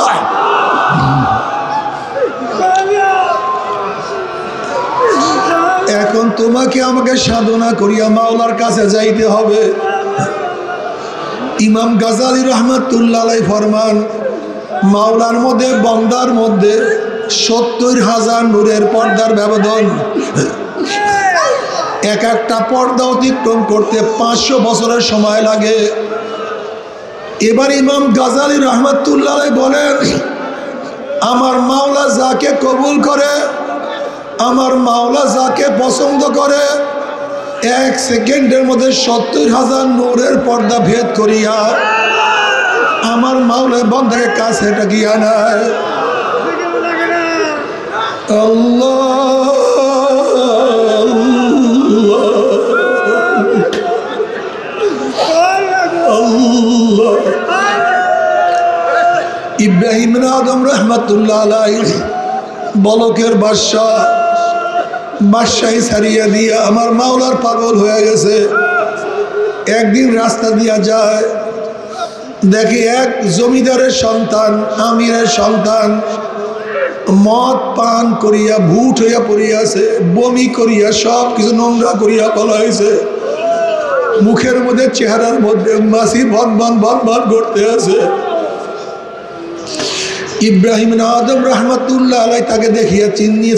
Speaker 1: এখন তোমাকে আমাকে সাধনা করিয়া মাওলার কাছে যাইতে হবে। ইমাম গাজালি রহমাতুল্লাহ আলাইহি ফরমান, মাওলার মধ্যে বন্দার মধ্যে ৭০,০০০ নূরের পর্দার ব্যবধান। এক একটা পর্দা অতিক্রম করতে ৫০০ বছরের সময় লাগে। এবার ইমাম গাজালি রহমাতুল্লাহ আলাইহি বলেন, আমার মাওলা যাকে কবুল করে, আমার মাওলা যাকে পছন্দ করে, ১ সেকেন্ডের মধ্যে ৭০,০০০ নূরের পর্দা ভেদ করিয়া আমার মাওলা বন্দাকে কাছে ডাকিয়া নেয়। আল্লাহ আল্লাহ। ইব্রাহিম আদম রহমাতুল্লাহ আলাইহি বলকের বাদশাহী ছাড়িয়া দিয়া আমার মাওলার পাগল হয়ে গেছে। একদিন রাস্তা দিয়া যায়, দেখি এক জমিদারের সন্তান, আমিরের সন্তান মদ পান করিয়া ভূত হইয়া পড়িয়াছে, বমি করিয়া সব কিছু নোংরা করিয়া পলাইছে। মুখের মধ্যে চেহারার মধ্যে মাছি ভন ভন ভন ভন করতে আছে। ইব্রাহিম আদম রহমাতুল্লাহ আলাইহি তাকে দেখিয়া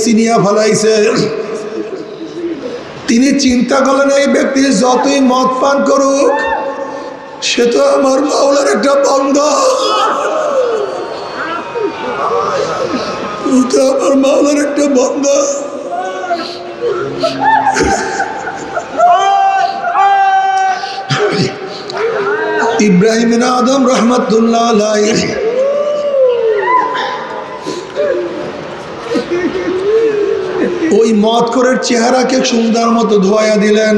Speaker 1: চিনিয়া ফেলাইছে। তিনি চিন্তা করলেন এই ব্যক্তি যতই মদ পান করুক সে তো আমার মাওলার একটা বান্দা, আমার মাওলার একটা বান্দা। ইব্রাহিম আদম রহমতুল্লাহ আলাইহি ওই মদখোরের চেহারাকে সুন্দর মতো ধোয়া দিলেন,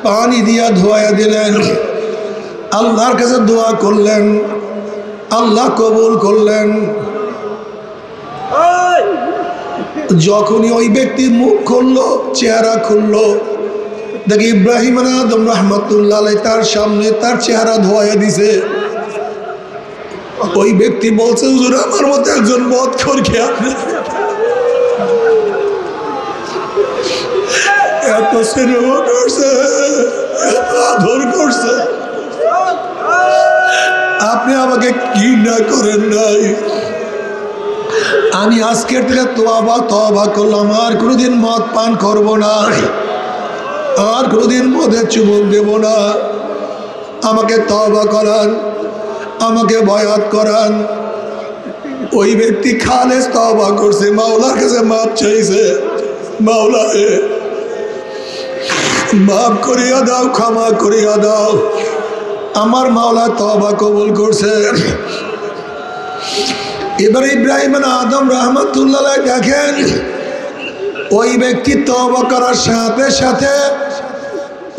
Speaker 1: পানি দিয়া ধোয়া দিলেন, আল্লাহর কাছে দোয়া করলেন, আল্লাহ কবুল করলেন। যখনই ওই ব্যক্তির মুখ খুললো, চেহারা খুললো, দেখি ইব্রাহিম আদম রহমতুল্লাহ আলাইহি তার সামনে তার চেহারা ধোয়া দিছে। ওই ব্যক্তি বলছে, হুজুর আমার মতো একজন মদখোর কে আপনি এত স্নেহ করছে, এত আদর করছে, আপনি আমাকে ঘৃণা করেন নাই। আমি আজকের থেকে তওবা করলাম, আর কোনোদিন মদ পান করব না, আর কোনোদিন মদে চুমুক দেব না। আমাকে তওবা করান, আমাকে বয়াত করান। ওই ব্যক্তি খালেস তওবা করছে, মাওলার কাছে মাপ চাইছে, মাওলা রে মাফ করিয়া দাও, ক্ষমা করিয়া দাও। আমার মাওলা তওবা কবুল করছে। এবার ইব্রাহিম আদম রহমতুল্লাহ দেখেন ওই ব্যক্তি তওবা করার সাথে সাথে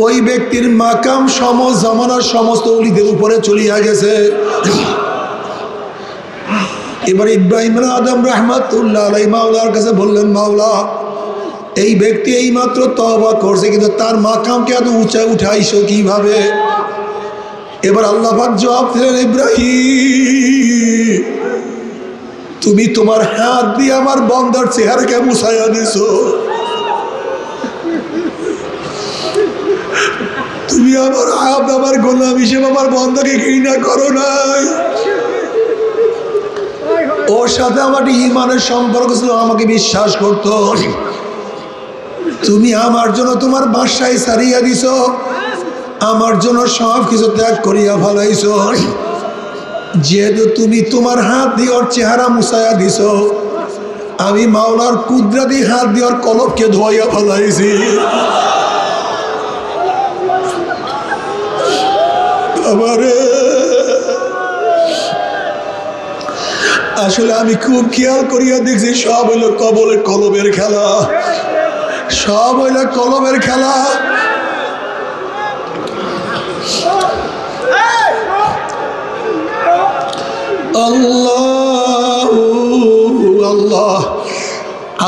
Speaker 1: ওই ব্যক্তির মাকাম জামানার সমস্ত ওলিদের উপরে চলিয়া গেছে। এবার ইব্রাহিম আদম রহমতুল্লাহ আলাইহি মাওলার কাছে বললেন, মাওলা এই ব্যক্তি এইমাত্র তওবা করছে, কিন্তু তার মাকামকে এত উঁচা উঠাইছো কিভাবে? এবার আল্লাহ পাক জবাব দিলেন, ইব্রাহিম তুমি তোমার হাত দিয়ে আমার বান্দার চেহারাকে মুছাইয়া দিছো, তুমি আমার আব্দ আমার গোলাম হিসেবে আমার বান্দাকে ঘৃণা করো নাই। ওর সাথে আমার ঈমানের সম্পর্ক ছিল, আমাকে বিশ্বাস করতো। তুমি আমার জন্য তোমার বাসায় ছাড়িয়া দিছো, আমার জন্য সব কিছু ত্যাগ করিয়া ফেলাইছো। যেহেতু তুমি তোমার হাত দিয়ে ওর চেহারা মুছাইয়া দিছো, আমি মাওলার কুদরতি হাত দিয়ে ওর কলবকে ধোয়াইয়া ফেলাইছি। আসলে আমি খুব খেয়াল করিয়া দেখছি, সব হইল কলবের খেলা, সব হইল কলবের খেলা। আল্লাহ আল্লাহ।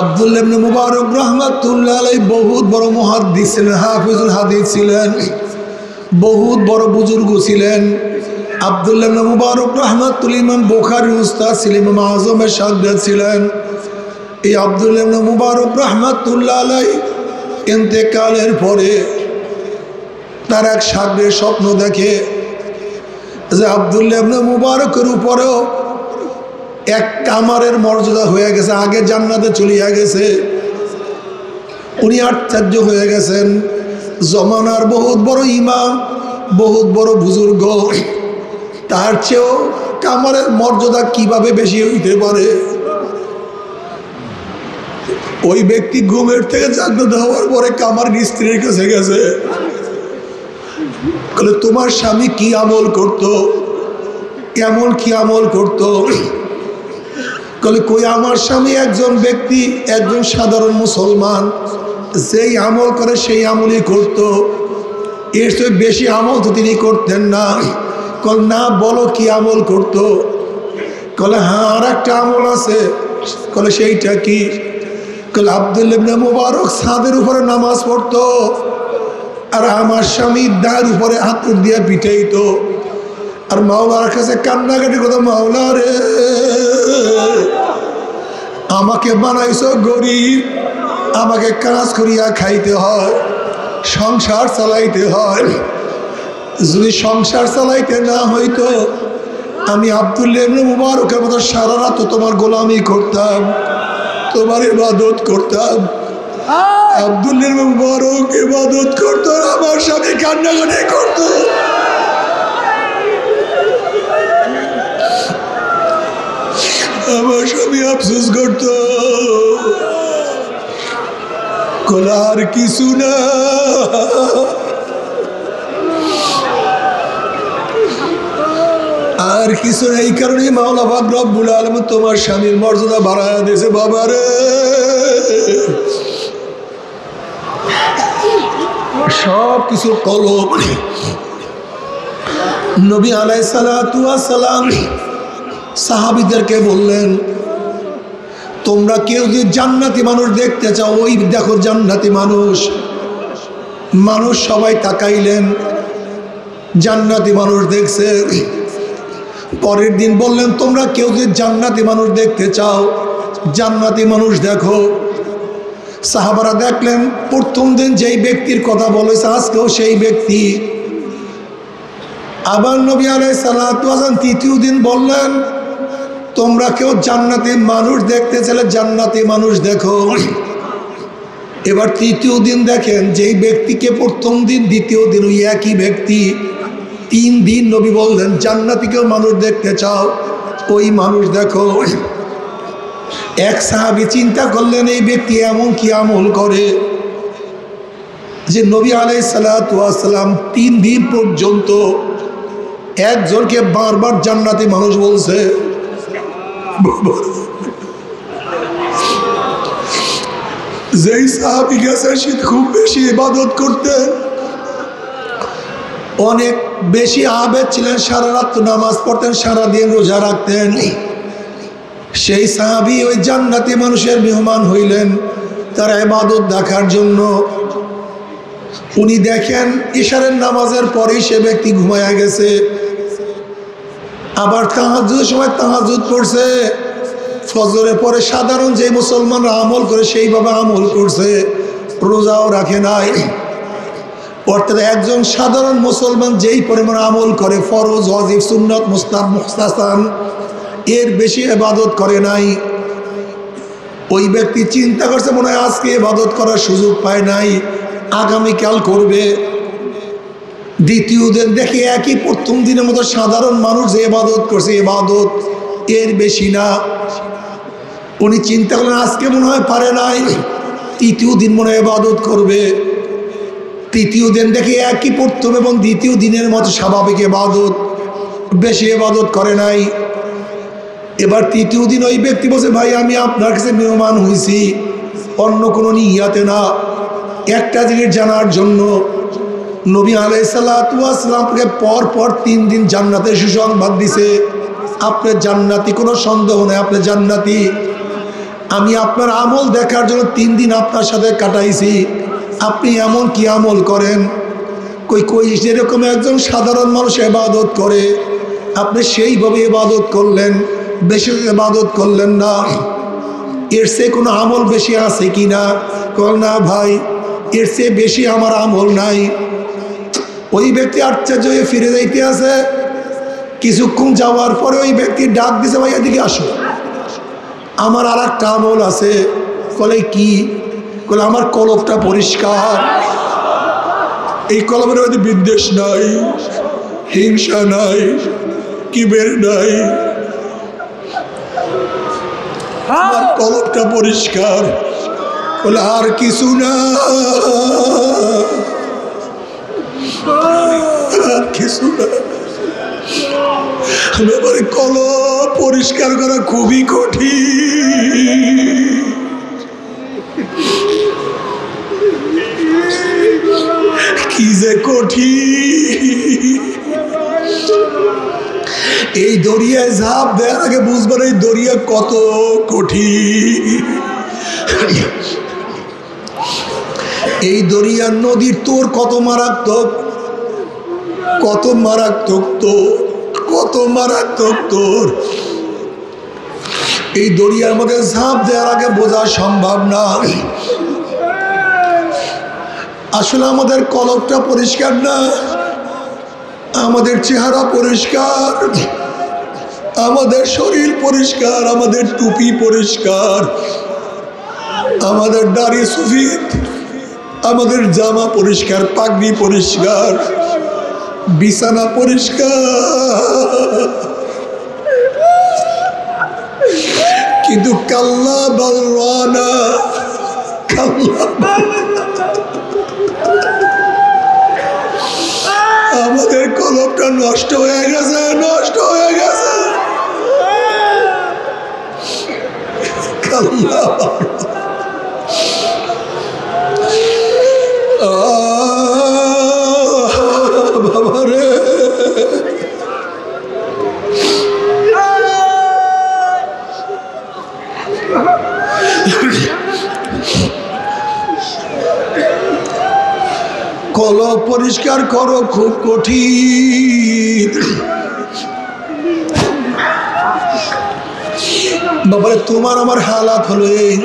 Speaker 1: আব্দুল্লাহ ইবনে মুবারক রাহমাতুল্লাহ আলাইহি বহুত বড় মুহাদ্দিস ছিলেন, হাফিজুল হাদিস ছিলেন, বহুত বড় বুজুর্গ ছিলেন। আব্দুল্লাহ ইবনে মুবারক রাহমাতুল্লাহ ইমাম বুখারীর উস্তাদ ছিলেন, ইমাম আযমের শাগির্দ ছিলেন। এই আব্দুল্লাহ ইবনে মুবারক রাহমাতুল্লাহ আলাইহি ইন্তেকালের পরে তার এক শাগির্দ স্বপ্ন দেখে যে আব্দুল্লাহ ইবনে মুবারকের উপরেও এক কামারের মর্যাদা হয়ে গেছে, আগে জান্নাতে চলিয়া গেছে। উনি আশ্চর্য হয়ে গেছেন, জমানার বহুত বড় ইমাম, বহুত বড় বুজুর্গ, তার চেয়েও কামারের মর্যাদা কিভাবে বেশি হইতে পারে? ওই ব্যক্তি ঘুমের থেকে জাগ্রত হওয়ার পরে কামার স্ত্রীর কাছে গেছে, বলে তোমার স্বামী কি আমল করত, কেমন কি আমল করত? বলে কই আমার স্বামী একজন ব্যক্তি, একজন সাধারণ মুসলমান, যেই আমল করে সেই আমলই করত, এর চেয়ে বেশি আমল তো তিনি করতেন না। কল না, বলো কি আমল করত? কলে হ্যাঁ আর একটা আমল আছে। কলে সেইটা কি? কলে আব্দুল্লাহ ইবনে মুবারক ছাদের উপরে নামাজ পড়তো, আর আমার স্বামী দাঁড় উপরে হাত দিয়ে পিটাইতো, আর মাওলার কাছে কান্নাকাটি করতো, মাওলা রে আমাকে বানাইছো গরিব, আমাকে কাজ করিয়া খাইতে হয়, সংসার চালাইতে হয়। যদি সংসার চালাইতে না হইতো আমি আব্দুল্লাহ ইবনে মুবারকের মতো সারা রাত তোমার গোলামি করতাম, তোমার ইবাদত করতাম, আব্দুল্লাহ মুবারক ইবাদত করতো, আমার স্বামী কান্নাকাটি করতো। আমার স্বামী আফসোস করতো, আর কিছু না, আর কিছু না। এই কারণে মাওলা পাক রব্বুল আলামিন তোমার স্বামীর মর্যাদা বাড়ায় দিয়েছে। বাবারে সব কিছু কলব। নবী আলাইহিস সালাতু ওয়াস সালাম সাহাবীদেরকে বললেন, তোমরা কেউ যদি জান্নাতি মানুষ দেখতে চাও, ওই দেখো জান্নাতি মানুষ। মানুষ সবাই তাকাইলেন, জান্নাতি মানুষ দেখছে। পরের দিন বললেন, তোমরা কেউ যদি জান্নাতি মানুষ দেখতে চাও, জান্নাতি মানুষ দেখো। সাহাবারা দেখলেন, প্রথম দিন যেই ব্যক্তির কথা বলেছে আজকেও সেই ব্যক্তি। আবার নবী আলাইহিস সালাতু ওয়াস সালাম তৃতীয় দিন বললেন, তোমরা কেউ জান্নাতি মানুষ দেখতে চাইলে জান্নাতি মানুষ দেখো। এবার তৃতীয় দিন দেখেন, যেই ব্যক্তিকে প্রথম দিন দ্বিতীয় দিন ওই একই ব্যক্তি। 3 দিন নবী বললেন, জান্নাতিকেও মানুষ দেখতে চাও, ওই মানুষ দেখো। এক সাহাবী চিন্তা করলেন, এই ব্যক্তি এমন কি আমল করে যে নবী আলাইহিস সালাতু ওয়াস সালাম 3 দিন পর্যন্ত একজনকে বারবার জান্নাতি মানুষ বলছে। যেই সাহাবী গেছে সে খুব বেশি ইবাদত করতেন, অনেক বেশি আবেদ ছিলেন, সারা রাত নামাজ পড়তেন, সারাদিন রোজা রাখতেন। সেই সাহাবী ওই জান্নাতি মানুষের মেহমান হইলেন তার ইবাদত দেখার জন্য। উনি দেখেন ইশারের নামাজের পরেই সে ব্যক্তি ঘুমায়া গেছে। আবার তাহাজ্জুদের সময় তাহাজ্জুদ পড়ছে। ফজরের পরে সাধারণ যে মুসলমানরা আমল করে সেইভাবে আমল করছে, রোজাও রাখে নাই। অর্থাৎ একজন সাধারণ মুসলমান যেই পরিমাণ আমল করে, ফরজ, ওয়াজিব, সুন্নাত, মুস্তাহাব, মুস্তাহসান, এর বেশি ইবাদত করে নাই। ওই ব্যক্তি চিন্তা করছে, মনে হয় আজকে ইবাদত করার সুযোগ পায় নাই, আগামীকাল করবে। দ্বিতীয় দিন দেখে একই প্রথম দিনের মতো সাধারণ মানুষ যে ইবাদত করছে, ইবাদত এর বেশি না। উনি চিন্তা করলেন, আজকে মনে হয় পারে নাই, তৃতীয় দিন মনে হয় ইবাদত করবে। তৃতীয় দিন দেখে একই প্রথম এবং দ্বিতীয় দিনের মতো স্বাভাবিক ইবাদত, বেশি ইবাদত করে নাই। এবার তৃতীয় দিন ওই ব্যক্তি বলছে, ভাই আমি আপনার কাছে মেহমান হয়েছি, অন্য কোনো নিয়াতে না, একটা জিনিস জানার জন্য। নবী আলাইহিস সালাতু ওয়াস সালামকে পর পর 3 দিন জান্নাতের সুসংবাদ দিছে। আপনার জান্নাতি, কোনো সন্দেহ নেই আপনি জান্নাতি। আমি আপনার আমল দেখার জন্য 3 দিন আপনার সাথে কাটাইছি। আপনি এমন কি আমল করেন? কই যেরকম একজন সাধারণ মানুষ ইবাদত করে আপনি সেইভাবে ইবাদত করলেন, বেশি ইবাদত করলেন না। এর চেয়ে কোনো আমল বেশি আছে কি না? কল না ভাই, এর চেয়ে বেশি আমার আমল নাই। ওই ব্যক্তি আশ্চর্য হয়ে ফিরে যাইতে আছে। কিছুক্ষণ যাওয়ার পরে ওই ব্যক্তি ডাক দিছে, ভাই এদিকে আসো, আমার আর একটা আমল আছে। কলে কি? কলে আমার কলবটা পরিষ্কার, এই কলবের মধ্যে বিদ্বেষ নাই, হিংসা নাই, কিবের নাই, আমার কলবটা পরিষ্কার। বলে আর কিছু না, আর কিছু না। কলব পরিষ্কার করা খুবই কঠিন। কি যে কঠিন! এই দরিয়ায় ঝাঁপ দেওয়ার আগে বুঝবেন এই দরিয়া কত কঠিন। এই দরিয়ার নদীর তোর কত মারাত্মক, কত মারাত্মক তোর, কত মারাত্মক তোর। এই দরিয়ার মধ্যে ঝাঁপ দেওয়ার আগে বোঝা সম্ভব না। আসলে আমাদের কলবটা পরিষ্কার না, আমাদের চেহারা পরিষ্কার, আমাদের শরীর পরিষ্কার, আমাদের টুপি পরিষ্কার, আমাদের দাড়ি সফেদ, আমাদের জামা পরিষ্কার, পাগড়ি পরিষ্কার, বিছানা পরিষ্কার, কিন্তু কাল্লা বালরানা, আমাদের কলবটা নষ্ট হয়ে গেছে, নষ্ট হয়ে গেছে। কাল্লা বাবা রে, কলব পরিষ্কার করো, খুব কঠিন। বাবারে তোমার আমার হালাত হলো এই,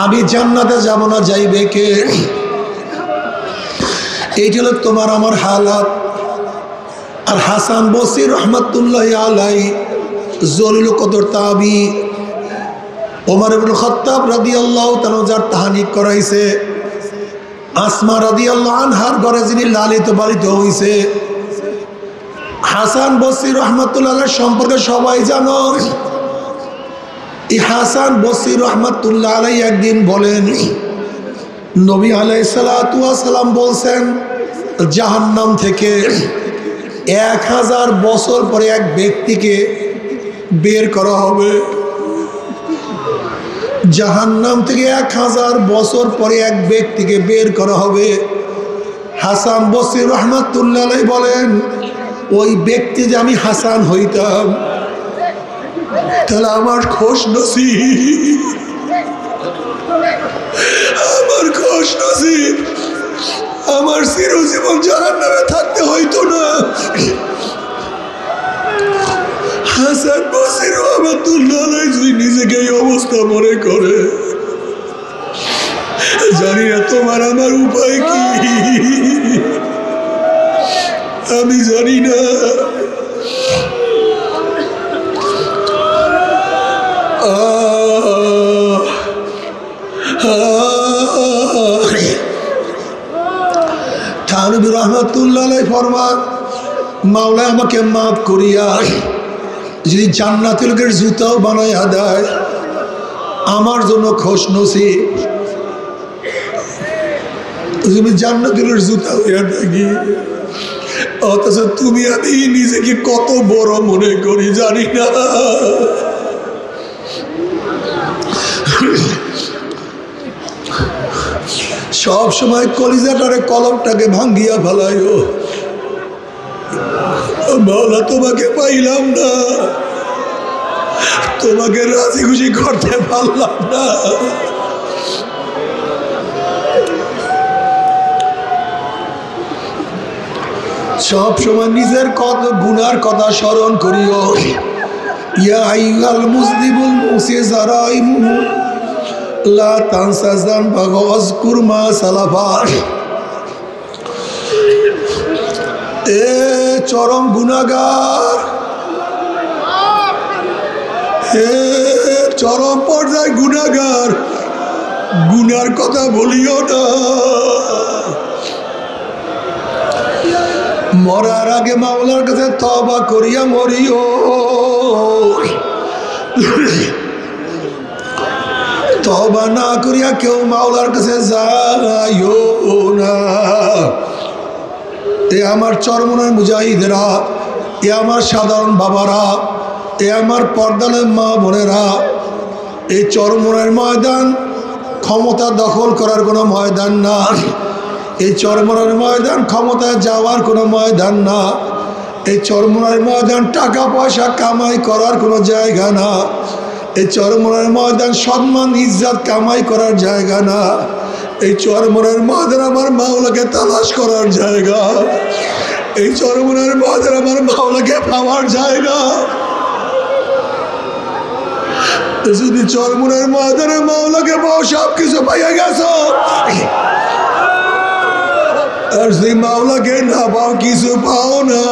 Speaker 1: আমি জান্নাতে যাব না, যাইবে কে? এইটা হলো তোমার আমার হালাত। আর হাসান বসরি রহমাতুল্লাহ আলাই জলিল কদর তাবি, ওমর ইবনে খাত্তাব রাদিয়াল্লাহু তাআলা যার তাহনিক করাইছে, আসমা রাদিয়াল্লাহু আনহার ঘরে যিনি লালিত পালিত হইছে, হাসান বসরি রহমাতুল্লাহ আলাইহির সম্পর্কে সবাই জানো। এই হাসান বসরি রহমাতুল্লাহ আলাইহি একদিন বলেন, নবী আলাইহিস সালাতু ওয়াস সালাম বলছেন, জাহান্নাম থেকে 1000 বছর পরে এক ব্যক্তিকে বের করা হবে। জাহান্নাম থেকে 1000 বছর পরে এক ব্যক্তিকে বের করা হবে। হাসান বসরি রহমাতুল্লাহ আলাইহি বলেন, ওই ব্যক্তি যে আমি হাসান হইতাম, তাহলে আমার খোশ নসিব, আমার খোশ নসিব, আমার চিরজীবন জাহান্নামে থাকতে হইতো না। হাসান বসরি রহমাতুল্লাহ আলাইহি যদি নিজেকে এই অবস্থা মনে করে, জানি না তোমার আমার উপায় কি, আমি জানি না। থানবী রহমাতুল্লাহ আলাইহি ফরমান, মাওলা আমাকে মাফ করিয়া যদি জান্নাতুল লোকের জুতাও বানাইয়া দেয়, আমার জন্য খোশ নসিব। তুমি জান্নাতুল জুতা হইয়া থাকি, অথচ তুমি আমি নিজেকে কত বড় মনে করি, জানি না। সব সময় কলিজাটারে, কলমটাকে ভাঙ্গিয়া ফেলাইও, মাওলা তোমাকে পাইলাম না, তোমাকে রাজি খুশি করতে পারলাম না। সব সময় নিজের কত গুনার কথা স্মরণ করিও। ইয়া আইয়ুহাল মুযনিবুল মুসিযারাইমু লা তানসা যানবাকা ওয়াজকুর মা সালাফা। এ চরম গুনাহগার, হে চরম পর্যায়ে গুনাহগার, গুনার কথা বলিও না। মরার আগে মাওলার কাছে তওবা করিয়া মরিও। তওবা না করিয়া কেউ মাওলার কাছে যাইও না। এ আমার চরমনের মুজাহিদেরা, এ আমার সাধারণ বাবারা, এ আমার পর্দানের মা বোনেরা, এই চরমনের ময়দান ক্ষমতা দখল করার কোনো ময়দান না। এই চরমনের ময়দান ক্ষমতায় যাওয়ার কোনো ময়দান না। এই চরমনের ময়দান টাকা পয়সা কামাই করার কোনো জায়গা না। এই চরমনের ময়দান সম্মান ইজ্জত কামাই করার জায়গা না। এই চরমনের ময়দান আমার মাওলাকে তালাশ করার জায়গা। এই চরমনের ময়দান আমার মাওলাকে পাওয়ার জায়গা। যদি চরমনের ময়দানে মাওলাকে পাও, সব কিছু পাইয়া গেছ। আর যদি মাওলাকে না পাও, কিছু পাও না।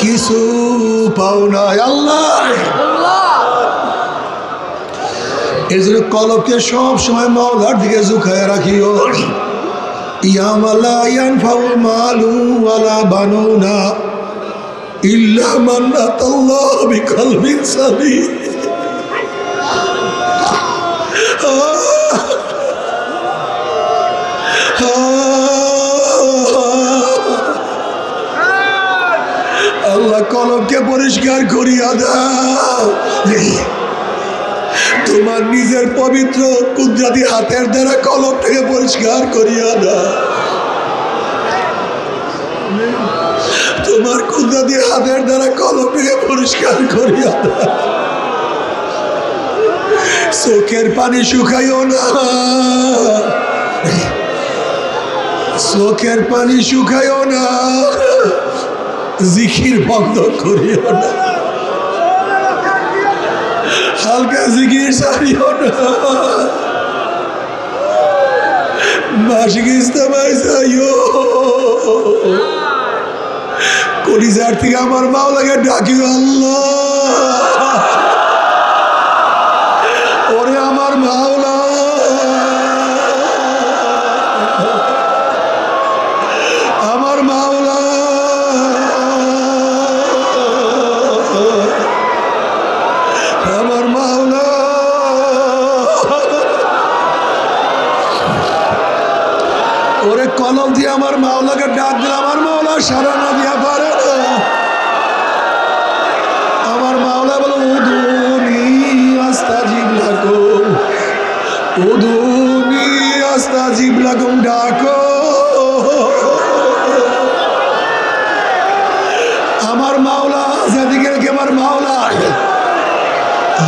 Speaker 1: কিছু পাও না। আল্লাহ এই জন্য কলবকে সব সময় মাওলার দিকে ঝুঁকায় রাখিও। ইয়াওমা লা ইয়ানফাউ মালু ওয়ালা বানুনা ইল্লা মান আতাল্লাহ বিকলবিন সালিম। আল্লাহ কলবকে পরিষ্কার করিয়া দাও। তোমার নিজের পবিত্র কুদরতি হাতের দ্বারা কলবটাকে পরিষ্কার করিয়া দাও। তোমার কুদরতি হাতের দ্বারা কলবটাকে পরিষ্কার করিয়া দাও। চোখের পানি শুকাইও না, চোখের পানি শুকাইও না, জিকির বন্ধ করিও না, হালকা জিকির ছাড়িও না, মাসিক ইস্তেমায় যাইও। কলিজার থেকে আমার মাওলাকে ডাকিও, আল্লাহ ওরে আমার মাওলা, আমার মাওলা, আমার মাওলা। ওরে কলম দিয়ে আমার মাওলাকে ডাক দিলে আমার মাওলা সারা না দিয়া পারে না। আমার মাওলা বলে উদুনি আস্তাজিব লাকুম, উদুনি আস্তাজিব লাকুম, ডাকো। আমার মাওলা যেদিকে আমার মাওলা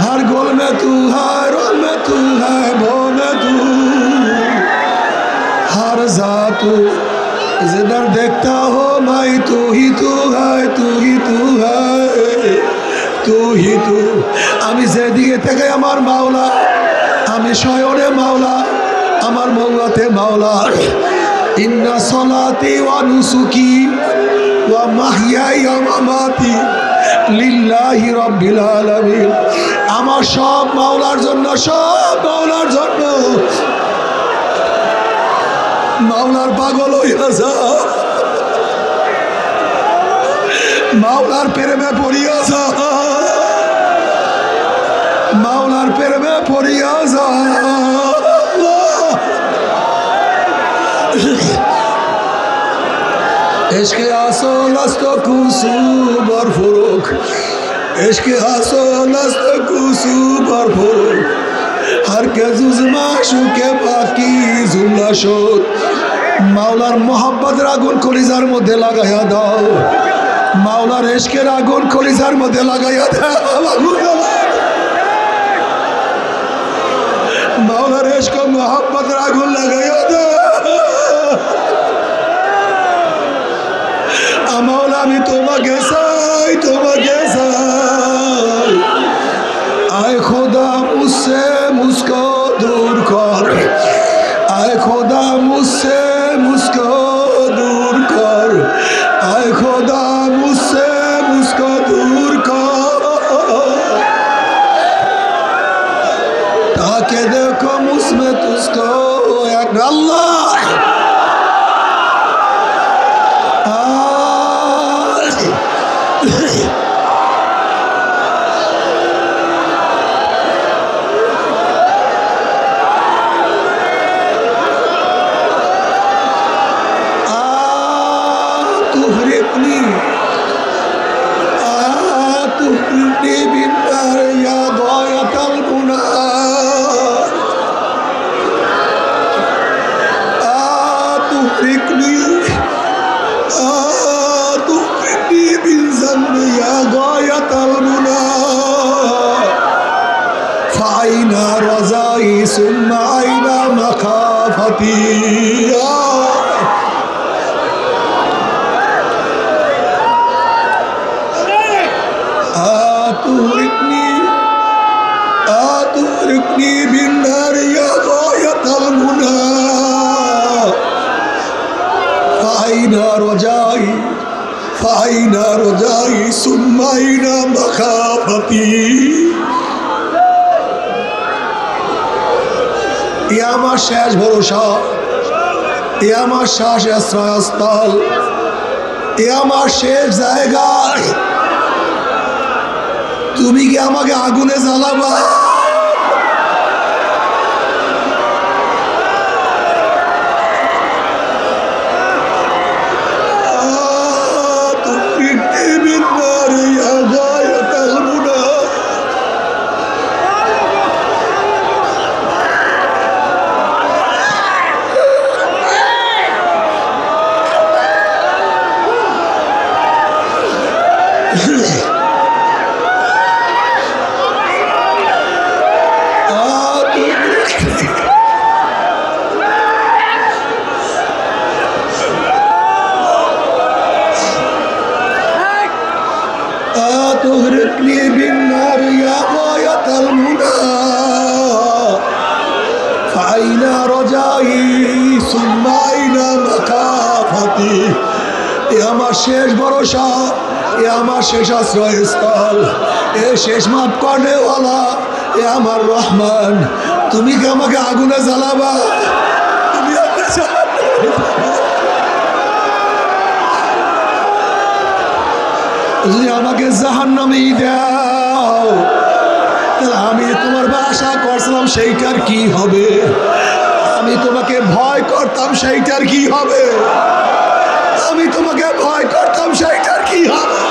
Speaker 1: हर गोल में तू है, रोल में तू है, भो में तू, हर जातू जिधर देखता हो माई तू ही तू है, तू ही तू है, तू ही तू। आमी যেদিকে থেকে আমার মাওলা, আমি শয়নে মাওলা, আমার মৌলাতে মাওলা। ইন্না সলাতি ওয়া নুসুকি ওয়া মাহইয়ায়া ওয়া মামাতি লিল্লাহি রাব্বিল আলামিন। আমার সব মাওলার জন্য, সব মাওলার জন্য। মাওলার পাগল হইয়া যা, মাওলার প্রেমে পড়িয়া যা, মাওলার প্রেমে পড়িয়া যা। इश्क़ आसल است कुसू बर फुरुक, इश्क़ आसल است कुसू बर फुरुक, हर के जुज माशुके बाकी जुमला शोध। মাওলার মোহাব্বতের আগুন কলিজার মধ্যে লাগাইয়া দাও, মাওলার ইশকের আগুন কলিজার মধ্যে লাগাইয়া দাও। মাওলার ইশক মোহাব্বতের আগুন লাগাইয়া দাও। মাওলা আমি তোমাকে চাই, তোমাকে চাই। আয় খোদা মুঝসে মুঝকো दूर कर, आए खुदा मुझसे मुझको दूर कर, आए खुदा मुझसे मुझको दूर कर, ताकि देखो मुझमें तुझको एक अल्लाह। फाइना रज़ाई सुम्मा आइना मखाफती। आतुरिकनी बिन्नार या गायतल मुना, फाइना रज़ाई सुम्मा आइना मखाफती। এ আমার শেষ ভরসা, এ আমার শেষ আশ্রয়স্থল, এ আমার শেষ জায়গায়। তুমি কি আমাকে আগুনে জ্বালাবা? تغرقني بالنار يا غاية المنى فأين رجائي ثم أين مخافتي এ আমার শেষ ভরসা, এ আমার শেষ আশ্রয়স্থল, এ শেষ মাফ করেওয়ালা, এ আমার রহমান। তুমি কি আমাকে আগুনে জ্বালাবা? তুমি যদি আমাকে জাহান্নামে দাও, তাহলে আমি তোমার আশা করছিলাম সেইটার কি হবে? আমি তোমাকে ভয় করতাম, সেইটার কি হবে? আমি তোমাকে ভয় করতাম, সেইটার কি হবে?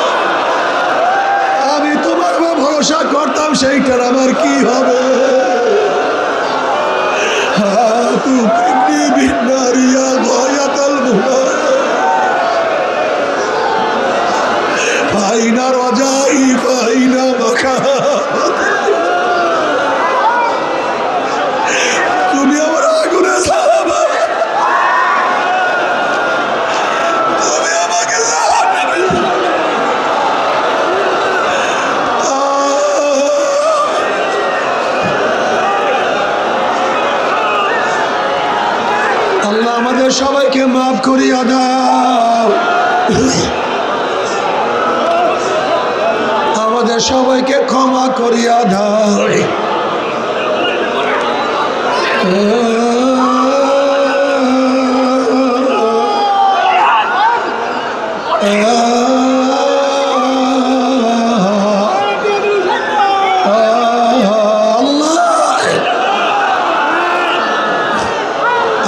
Speaker 1: আমি তোমার ভরসা করতাম, সেইটার আমার কি হবে? ফাইনা রজাই ফাইনা মাখা, তুমি আমার আগুনে জ্বালাবা, তুমি আমাকে জ্বালাবে। আল্লাহ আমাদের সবাইকে মাফ করিয়া দাও, আমাদের সবাইকে ক্ষমা করিয়া দাও।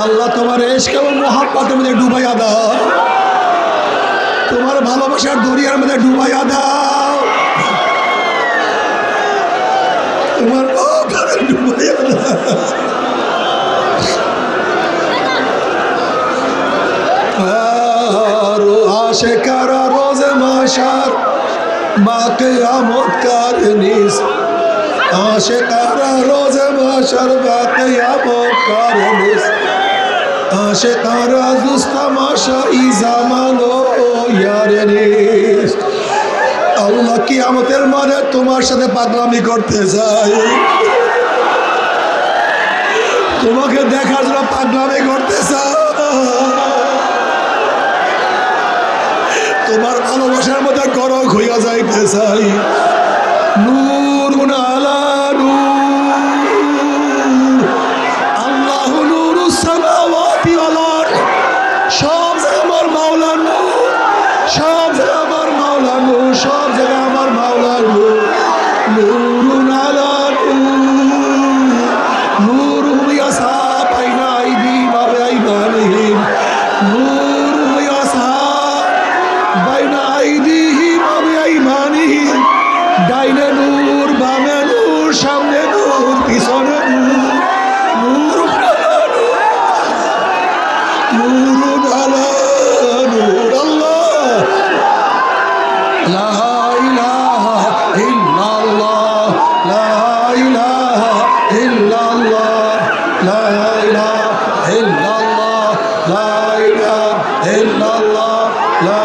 Speaker 1: আল্লাহ তোমার ইশক এবং মুহাব্বতের মধ্যে ডুবাইয়া দাও, তোমার ভালোবাসার দরিয়ার মধ্যে ডুবাইয়া দাও, তোমার ডুবাইয়া দাও। আশিকারা রোজে মাশার মা কিয়ামত কারনিস, আশিকারা রোজে মাশার মা কিয়ামত কারনিস, আশিকারা দুস্তামাশা ই জামানো ইয়ারনিস। আল্লাহ কিয়ামতের মানে তোমার সাথে পাগলামি করতে চাই, তোমাকে দেখার জন্য পাগলামি করতে চাই, তোমার ভালোবাসার মধ্যে গরক হইয়া যাইতে চাই। নূরুন আলা নূর, আল্লাহু নূরুস সামাওয়াতি ওয়াল আরদ, সব জায়গায় আমার মাওলা নূর, সব জায়গায় আমার মাওলা নূর, সব জায়গায় আমার মাওলা নূর। নূরুন আলা নূর, নূরুহুম ইয়াসা বাইনা আইদিহিম ওয়া বিআইমানিহিম, নূরুহুম ইয়াসা বাইনা আইদিহিম ওয়া বিআইমানিহিম, ডাইনে নূর, বামে নূর, সামনে নূর, পিছনে নূর। নূরুন আলা নূর, নূরুন আলা নূর। আল্লাহ লা ইলাহা ইল্লাল্লাহ, লা ইলাহা ইল্লাল্লাহ, লা ইলাহা ইল্লাল্লাহ, লা ইলাহা ইল্লাল্লাহ, লা